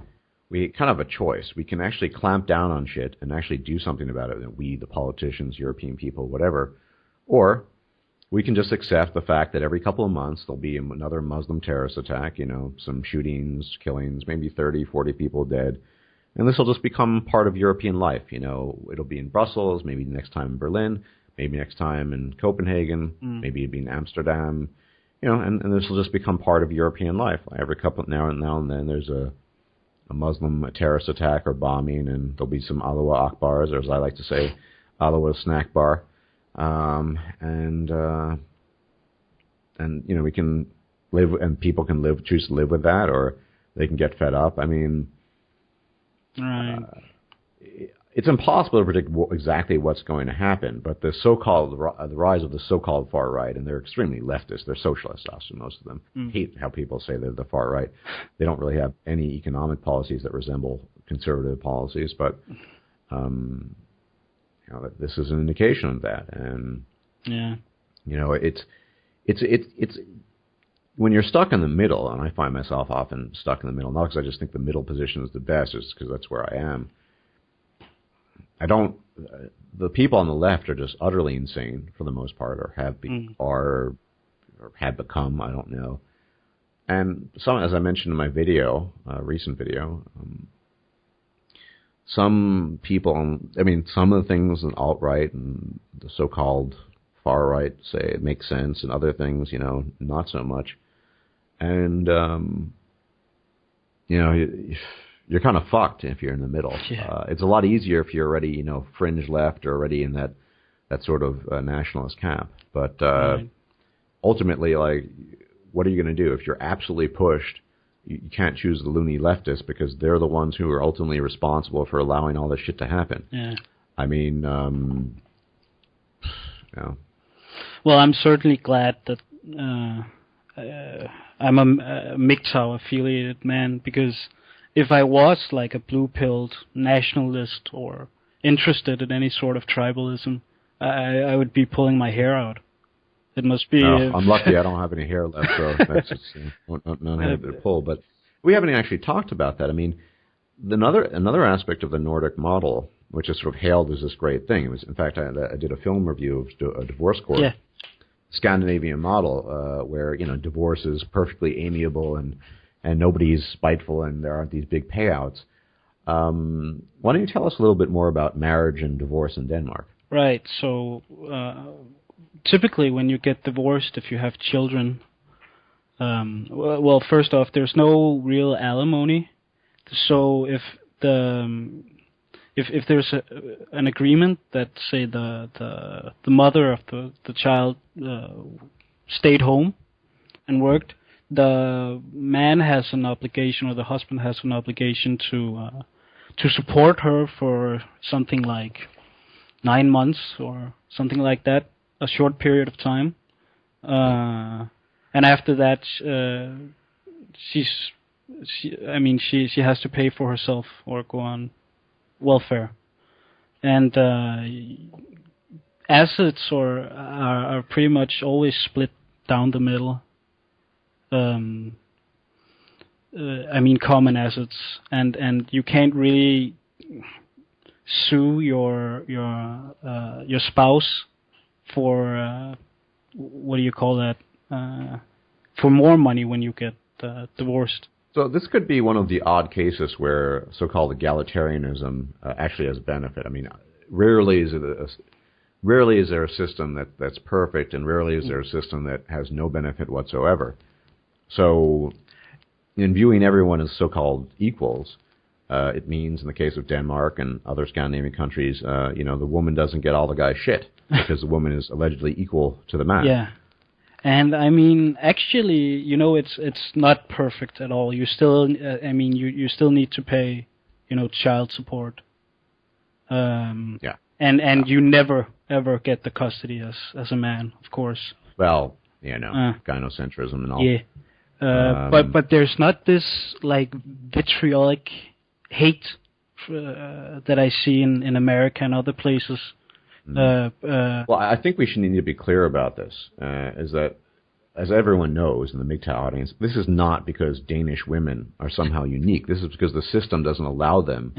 we kind of have a choice. We can actually clamp down on shit and actually do something about it. We, the politicians, European people, whatever, or we can just accept the fact that every couple of months there'll be another Muslim terrorist attack. Some shootings, killings, maybe 30, 40 people dead. And this will just become part of European life. It'll be in Brussels, maybe next time in Berlin, maybe next time in Copenhagen, maybe it'll be in Amsterdam. And this will just become part of European life. Every couple now and then there's a Muslim terrorist attack or bombing, and there'll be some Allahu Akbars, or as I like to say, Allahu snack bar. And we can live, and people can choose to live with that, or they can get fed up. I mean, right. It's impossible to predict exactly what's going to happen, but the rise of the so-called far right, and they're extremely leftist. They're socialists, most of them. Hate how people say they're the far right. They don't really have any economic policies that resemble conservative policies, but this is an indication of that. And it's when you're stuck in the middle, and I find myself often stuck in the middle, not because I just think the middle position is the best, it's because that's where I am. The people on the left are just utterly insane for the most part, or have become, I don't know. And as I mentioned in my recent video, some people, some of the things in alt-right and the so-called far-right say it makes sense, and other things, not so much. And, you're kind of fucked if you're in the middle. Yeah. It's a lot easier if you're already, fringe left or already in that sort of nationalist camp. But ultimately, what are you going to do if you're absolutely pushed? You can't choose the loony leftists because they're the ones who are ultimately responsible for allowing all this shit to happen. Yeah. I mean, Well, I'm certainly glad that I'm a MGTOW affiliated man, because if I was like a blue-pilled nationalist or interested in any sort of tribalism, I would be pulling my hair out. It must be... I'm lucky I don't have any hair left, so that's just not hair to pull. But we haven't actually talked about that. I mean, another aspect of the Nordic model, which is sort of hailed as this great thing, was, in fact, I did a film review of a divorce court. Yeah. Scandinavian model, where divorce is perfectly amiable and nobody's spiteful, and there aren't these big payouts. Why don't you tell us a little bit more about marriage and divorce in Denmark? Right. So typically, when you get divorced, if you have children, well, first off, there's no real alimony. So if there's an agreement that, say, the mother of the child stayed home and worked, the man has an obligation, or the husband has an obligation to support her for something like 9 months or something like that, a short period of time, and after that, she has to pay for herself or go on welfare, and assets are pretty much always split down the middle. Common assets, and you can't really sue your spouse for what do you call that? For more money when you get divorced. So this could be one of the odd cases where so-called egalitarianism actually has benefit. I mean, rarely is there a system that's perfect, and rarely is there a system that has no benefit whatsoever. So, in viewing everyone as so-called equals, it means, in the case of Denmark and other Scandinavian countries, the woman doesn't get all the guy's shit because the woman is allegedly equal to the man. Yeah, and I mean, actually, it's not perfect at all. You still, you still need to pay, child support. Yeah. And you never ever get the custody as a man, of course. Well, gynocentrism and all. Yeah. But there's not this like vitriolic hate that I see in America and other places. Well, I think we should need to be clear about this. Is that, as everyone knows in the MGTOW audience, this is not because Danish women are somehow unique. This is because the system doesn't allow them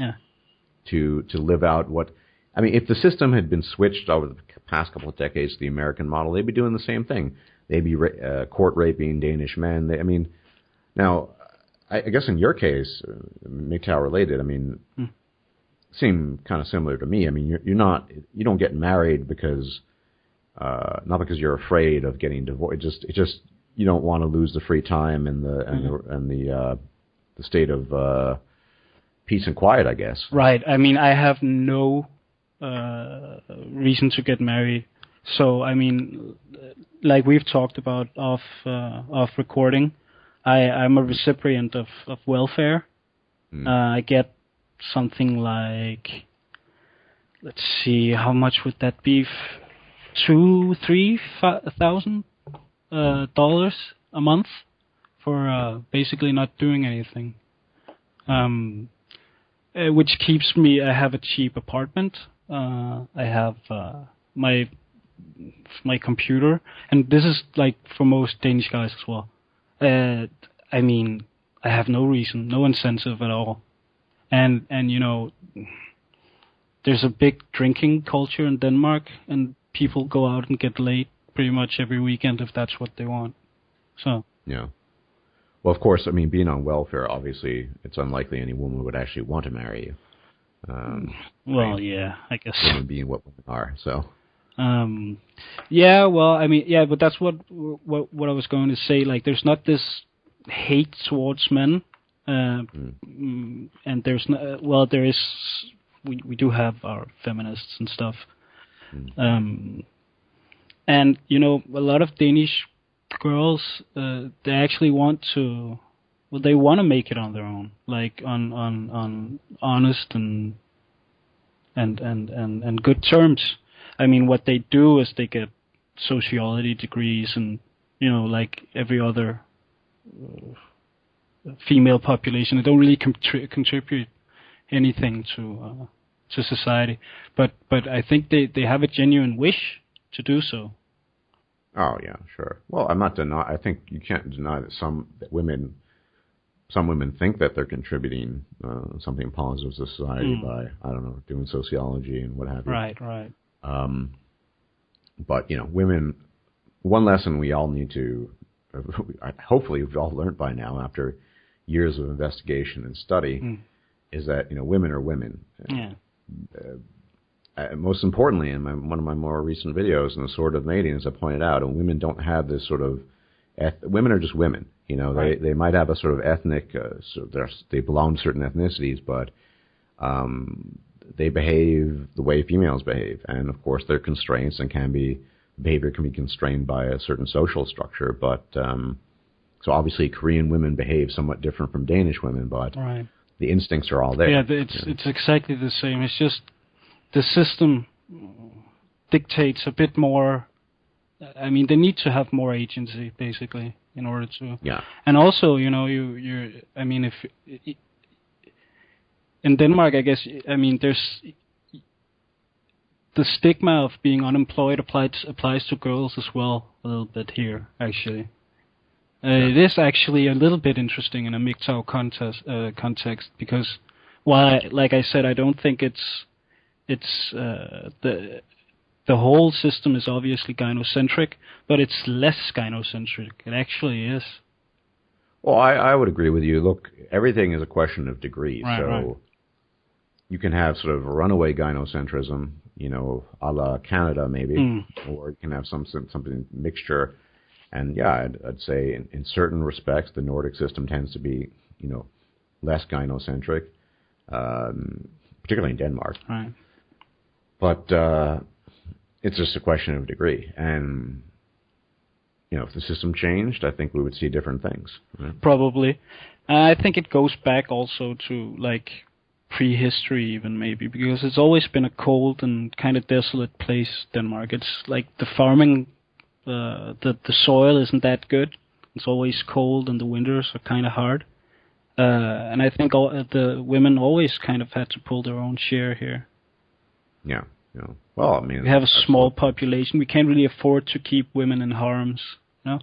to live out what. I mean, if the system had been switched over the past couple of decades to the American model, they'd be doing the same thing. They'd be court raping Danish men. Now, I guess in your case, MGTOW related, seem kind of similar to me. I mean, you don't get married because, not because you're afraid of getting divorced. It just you don't want to lose the free time and the state of peace and quiet, I guess. Right. I mean, I have no reason to get married. So, I mean, like we've talked about off recording, I'm a recipient of welfare. I get something like, let's see, how much would that be? $2,000-3,000 a month for basically not doing anything. Which keeps me. I have a cheap apartment. I have my computer, and this is like for most Danish guys as well. I mean, I have no reason, no incentive at all, and you know, there's a big drinking culture in Denmark, and people go out and get laid pretty much every weekend if that's what they want. So yeah. Well, of course, I mean, being on welfare, obviously, it's unlikely any woman would actually want to marry you. Well, yeah, I guess. Women being what women are, so. Yeah, well, I mean, yeah, but that's what I was going to say. Like, there's not this hate towards men, and there's no, well, there is. We do have our feminists and stuff, and you know, a lot of Danish girls, they actually want to. Well, they want to make it on their own, like on honest and good terms. I mean, what they do is they get sociology degrees, and you know, like every other female population, they don't really contribute anything to society. But I think they have a genuine wish to do so. Oh yeah, sure. Well, I'm not denying. I think you can't deny that some women think that they're contributing something positive to society by, I don't know, doing sociology and what have you. Right. But you know, women. One lesson we all need to, hopefully, we've all learned by now after years of investigation and study, is that you know, women are women. Yeah. Most importantly, in one of my more recent videos in the Sword of Mating, as I pointed out, and women don't have this sort of. Women are just women. You know, right. they might have a sort of ethnic. They belong to certain ethnicities, but they behave the way females behave, and of course, there are constraints and behavior can be constrained by a certain social structure. But so obviously, Korean women behave somewhat different from Danish women, but right. The instincts are all there. Yeah, it's exactly the same. It's just the system dictates a bit more. I mean, they need to have more agency, basically, in order to. Yeah. And also, you know, you're. I mean, if in Denmark, I guess, I mean, there's the stigma of being unemployed applies to girls as well a little bit here, actually. It is actually a little bit interesting in a MGTOW context because, while, like I said, I don't think it's the whole system is obviously gynocentric, but it's less gynocentric. It actually is. Well, I would agree with you. Look, everything is a question of degree. Right, so right. You can have sort of runaway gynocentrism, you know, a la Canada maybe, or you can have something mixture. And yeah, I'd say in certain respects, the Nordic system tends to be, you know, less gynocentric, particularly in Denmark. Right. But it's just a question of degree. And, you know, if the system changed, I think we would see different things. Right? Probably. I think it goes back also to, like, prehistory even maybe, because it's always been a cold and kind of desolate place, Denmark. It's like the farming, the soil isn't that good. It's always cold and the winters are kind of hard. And I think the women always kind of had to pull their own share here. Yeah. Well, I mean, We have a small population. We can't really afford to keep women in harems, no?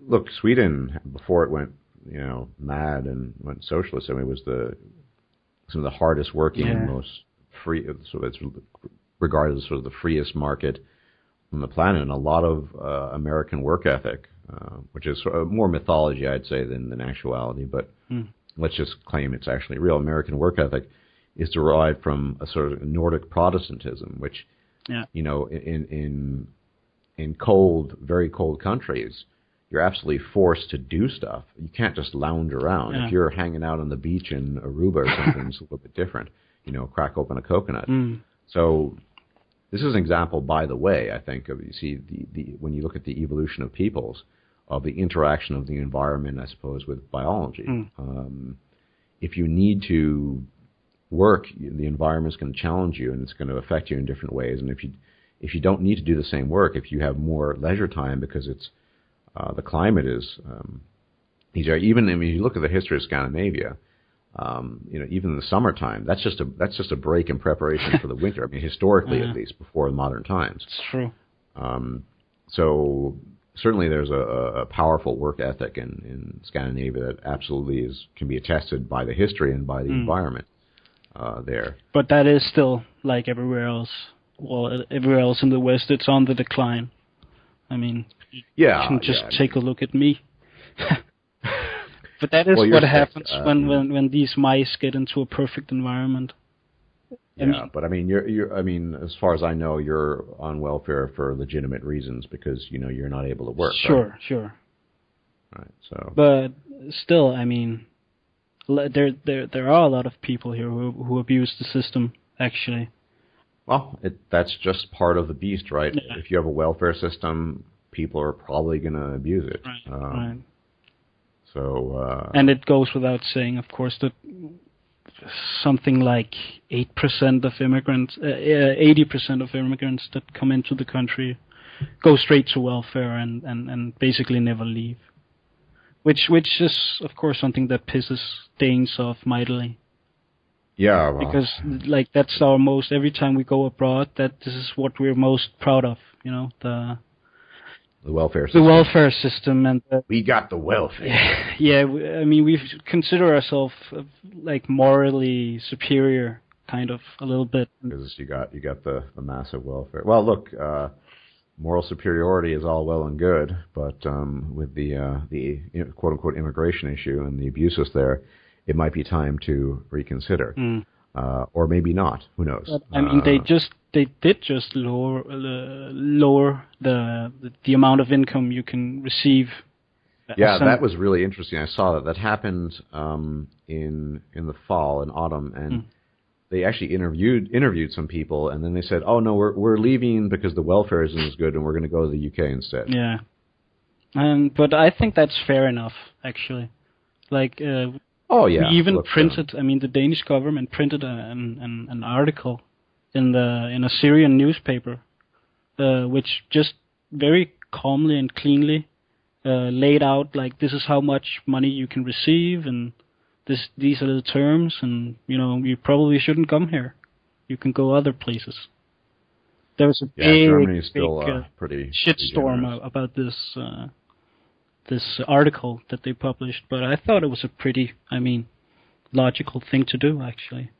Look, Sweden, before it went, mad and went socialist, I mean, it was some of the hardest working and most free, so it's regarded as sort of the freest market on the planet, and a lot of American work ethic, which is sort of more mythology, I'd say, than actuality, but let's just claim it's actually real. American work ethic is derived from a sort of Nordic Protestantism, which, in cold, very cold countries, you're absolutely forced to do stuff. You can't just lounge around. If you're hanging out on the beach in Aruba or something, it's a little bit different. Crack open a coconut. So this is an example, by the way, I think, of, you see, when you look at the evolution of peoples, of the interaction of the environment, I suppose, with biology. If you need to work, the environment's going to challenge you, and it's going to affect you in different ways. And if you don't need to do the same work, if you have more leisure time because it's the climate is easier. Even, I mean, you look at the history of Scandinavia, even in the summertime, that's just a break in preparation for the winter. I mean, historically, at least, before modern times. It's true. So certainly there's a powerful work ethic in Scandinavia that absolutely can be attested by the history and by the environment there. But that is still, like everywhere else, everywhere else in the West, it's on the decline. I mean, you can just take a look at me. But that is what happens when these mice get into a perfect environment. But I mean, you're as far as I know, you're on welfare for legitimate reasons because you're not able to work. Sure, right? Sure. Right. So. But still, I mean, there are a lot of people here who abuse the system, actually. Well, that's just part of the beast, right? Yeah. If you have a welfare system, people are probably going to abuse it. Right. So. And it goes without saying, of course, that something like 8% of immigrants, 80% of immigrants that come into the country go straight to welfare and basically never leave. Which is, of course, something that pisses Danes off mightily. Yeah, well. Because, that's our most, every time we go abroad, this is what we're most proud of, the welfare system. The welfare system. And we got the welfare. Yeah, I mean, we consider ourselves, morally superior, kind of, a little bit. Because you got the massive welfare. Well, look, moral superiority is all well and good, but with the quote-unquote immigration issue and the abuses there, it might be time to reconsider, or maybe not. Who knows? But, I mean, they did just lower the amount of income you can receive. Yeah, that was really interesting. I saw that happened in the fall and autumn, and they actually interviewed some people, and then they said, "Oh no, we're leaving because the welfare isn't as good, and we're going to go to the UK instead." Yeah, but I think that's fair enough, actually. We even printed. I mean, the Danish government printed an article in a Syrian newspaper, which just very calmly and cleanly laid out this is how much money you can receive, and these are the terms, and you probably shouldn't come here. You can go other places. There was a big shitstorm about this. This article that they published, but I thought it was a pretty, logical thing to do, actually.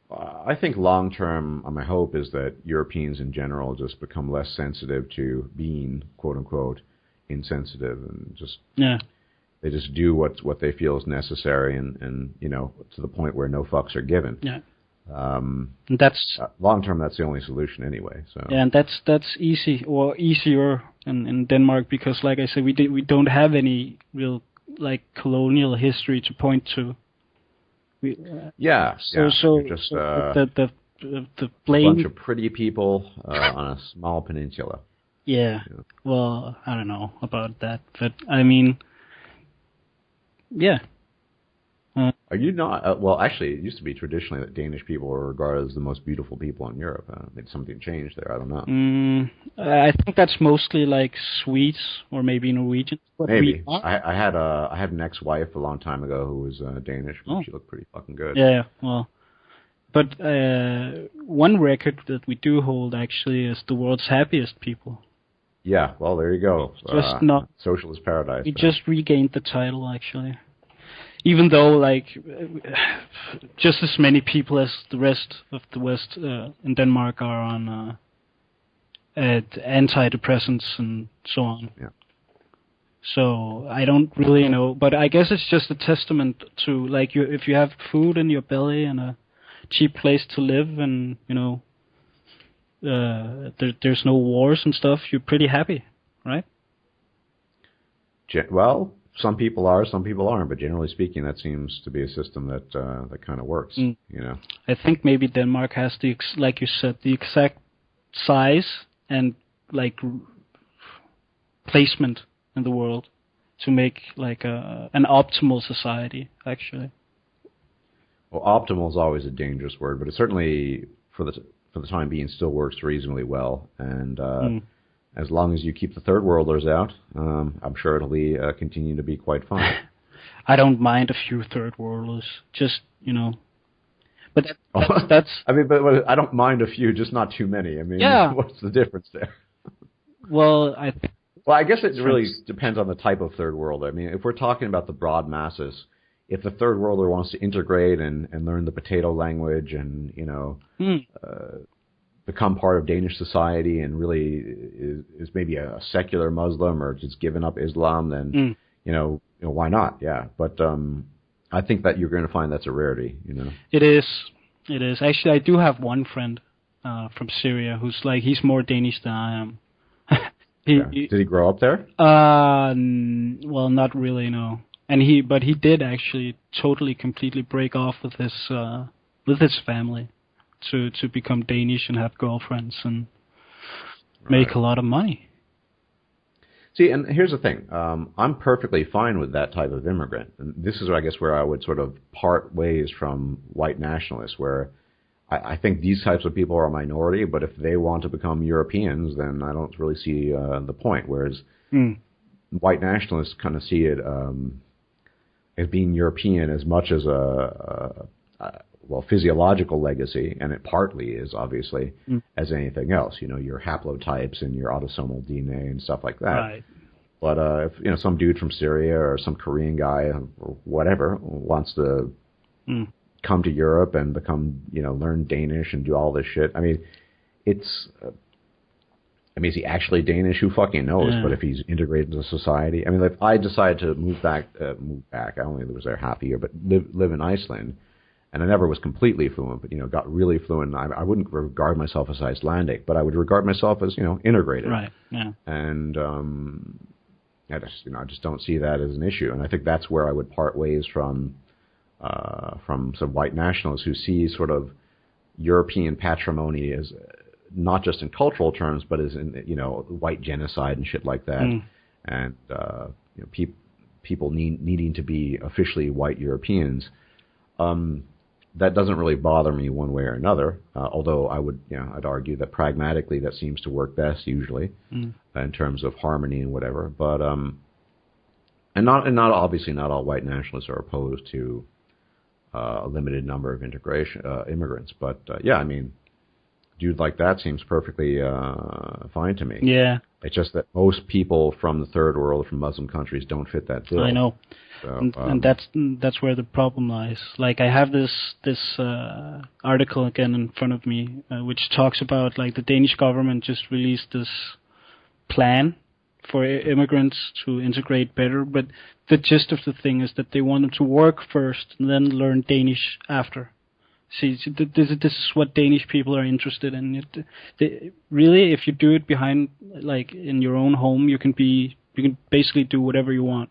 I think long term, my hope is that Europeans in general just become less sensitive to being, quote unquote, insensitive, and they just do what they feel is necessary, and to the point where no fucks are given. Yeah. And that's long term. That's the only solution anyway. So. Yeah, and that's easy or easier in Denmark because, like I said, we don't have any real colonial history to point to. So just the blame. A bunch of pretty people on a small peninsula. Yeah. Well, I don't know about that, but I mean, yeah. Are you not? Well, actually, it used to be traditionally that Danish people were regarded as the most beautiful people in Europe. Maybe something changed there. I don't know. I think that's mostly like Swedes or maybe Norwegians. But Maybe. we are. I had an ex-wife a long time ago who was Danish. Oh. She looked pretty fucking good. Yeah, well. But one record that we do hold actually is the world's happiest people. Yeah, well, there you go. Just not. Socialist paradise. We just regained the title, actually. Even though, like, just as many people as the rest of the West in Denmark are on antidepressants and so on. Yeah. So I don't really know, but I guess it's just a testament to, like, if you have food in your belly and a cheap place to live, and there's no wars and stuff, you're pretty happy, right? Well, some people are, some people aren't, but generally speaking, that seems to be a system that kind of works. I think maybe Denmark has like you said, the exact size and like placement in the world to make like an optimal society, actually. Well, optimal is always a dangerous word, but it certainly, for the time being, still works reasonably well. And as long as you keep the third worlders out, I'm sure it'll continue to be quite fun. I don't mind a few third worlders, just but that's. I mean, but I don't mind a few, just not too many. I mean, what's the difference there? Well, I guess it really depends on the type of third world. I mean, if we're talking about the broad masses, if the third worlder wants to integrate and learn the potato language and become part of Danish society and really is maybe a secular Muslim or just given up Islam, then why not? Yeah, but I think that you're going to find that's a rarity. It is. Actually, I do have one friend from Syria who's like, he's more Danish than I am. Did he grow up there? Well, not really, no. But he did actually totally, completely break off with his family to become Danish and have girlfriends and make a lot of money. See, and here's the thing. I'm perfectly fine with that type of immigrant. And this is, I guess, where I would sort of part ways from white nationalists, where I think these types of people are a minority, but if they want to become Europeans, then I don't really see the point. Whereas white nationalists kind of see it as being European as much as a physiological legacy, and it partly is, obviously, as anything else. Your haplotypes and your autosomal DNA and stuff like that. Right. But if some dude from Syria or some Korean guy or whatever wants to come to Europe and learn Danish and do all this shit, I mean, is he actually Danish? Who fucking knows? Yeah. But if he's integrated into society, I mean, if I decided to move back, I only was there half a year, but live in Iceland, and I never was completely fluent, but got really fluent. I wouldn't regard myself as Icelandic, but I would regard myself as integrated. Right. Yeah. And I just don't see that as an issue, and I think that's where I would part ways from some white nationalists who see sort of European patrimony as not just in cultural terms, but as in white genocide and shit like that, and people needing to be officially white Europeans. That doesn't really bother me one way or another. Although I'd argue that pragmatically that seems to work best usually in terms of harmony and whatever. But and not obviously not all white nationalists are opposed to a limited number of immigrants. But I mean, dude like that seems perfectly fine to me. Yeah. It's just that most people from the third world, from Muslim countries, don't fit that bill. I know. So, and that's where the problem lies. Like, I have this article again in front of me, which talks about, like, the Danish government just released this plan for immigrants to integrate better, but the gist of the thing is that they want them to work first and then learn Danish after. See, this is what Danish people are interested in. Really, if you do it behind, like, in your own home, you can basically do whatever you want.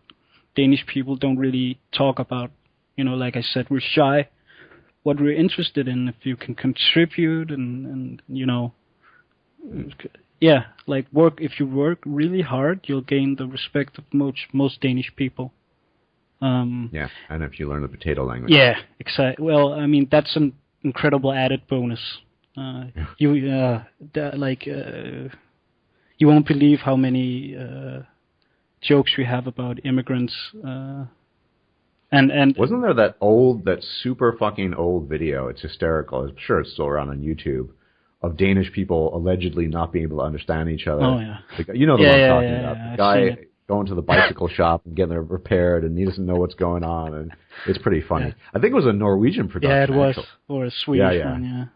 Danish people don't really talk about, like I said, we're shy. What we're interested in, if you can contribute and like if you work really hard, you'll gain the respect of most Danish people. Yeah, and if you learn the potato language. Yeah, exactly. Well, I mean, that's an incredible added bonus. You you won't believe how many jokes we have about immigrants. And wasn't there that super fucking old video? It's hysterical. I'm sure it's still around on YouTube, of Danish people allegedly not being able to understand each other. Oh yeah, You know the one I'm talking yeah, about. yeah, The guy going to the bicycle shop and getting it repaired, and he doesn't know what's going on, and it's pretty funny. Yeah. I think it was a Norwegian production. Yeah, it was, actually. or a Swedish one.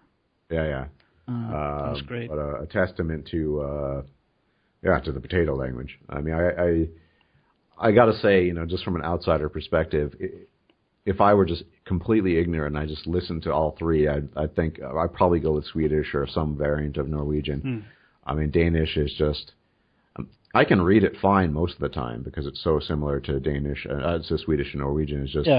Yeah. That's great. But a testament to the potato language. I mean, I got to say, just from an outsider perspective, if I were just completely ignorant and I just listened to all three, I think I'd probably go with Swedish or some variant of Norwegian. I mean, Danish is just... I can read it fine most of the time because it's so similar to Danish. It's to Swedish and Norwegian. It's just,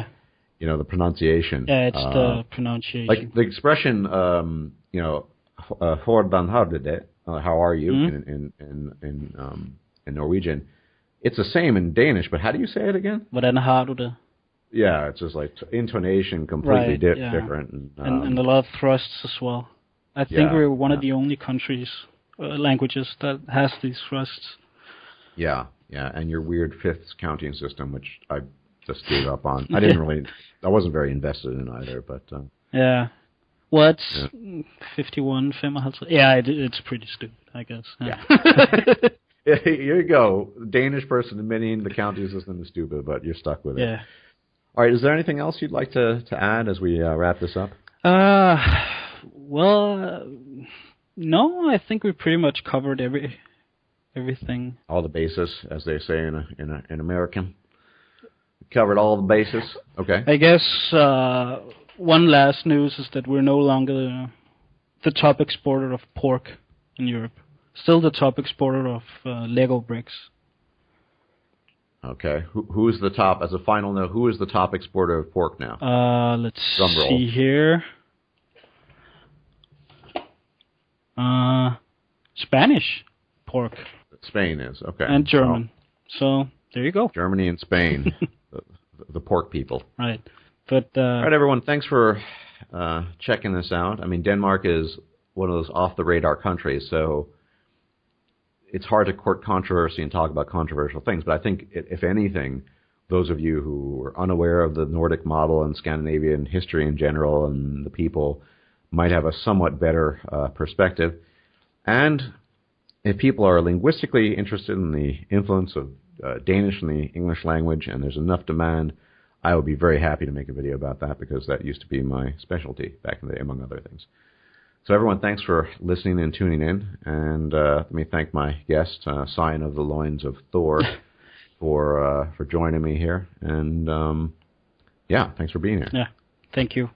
the pronunciation. Yeah, it's the pronunciation. Like the expression, "Hvordan har du det?" How are you in Norwegian? It's the same in Danish, but how do you say it again? Hvordan har du det? Yeah, it's just like intonation completely different. And a lot of thrusts as well. I think we're one of the only countries, languages that has these thrusts. Yeah, and your weird fifths counting system, which I just gave up on. I wasn't very invested in either, but... yeah. Well, it's 51, 55. Yeah, it's pretty stupid, I guess. Yeah. Here you go. Danish person admitting the counting system is stupid, but you're stuck with it. Yeah. All right, is there anything else you'd like to add as we wrap this up? Well, no, I think we pretty much covered everything. All the bases, as they say in American. We covered all the bases. Okay. I guess one last news is that we're no longer the top exporter of pork in Europe. Still the top exporter of Lego bricks. Okay. Who's the top, as a final note, who is the top exporter of pork now? Let's see here. Spanish pork. Spain is, okay. And German. So, there you go. Germany and Spain, the pork people. Right. But all right, everyone, thanks for checking this out. I mean, Denmark is one of those off-the-radar countries, so it's hard to court controversy and talk about controversial things. But I think, if anything, those of you who are unaware of the Nordic model and Scandinavian history in general and the people might have a somewhat better perspective. And if people are linguistically interested in the influence of Danish in the English language and there's enough demand, I would be very happy to make a video about that because that used to be my specialty back in the day, among other things. So everyone, thanks for listening and tuning in. And let me thank my guest, Sign of the Loins of Thor, for joining me here. And, thanks for being here. Yeah, thank you.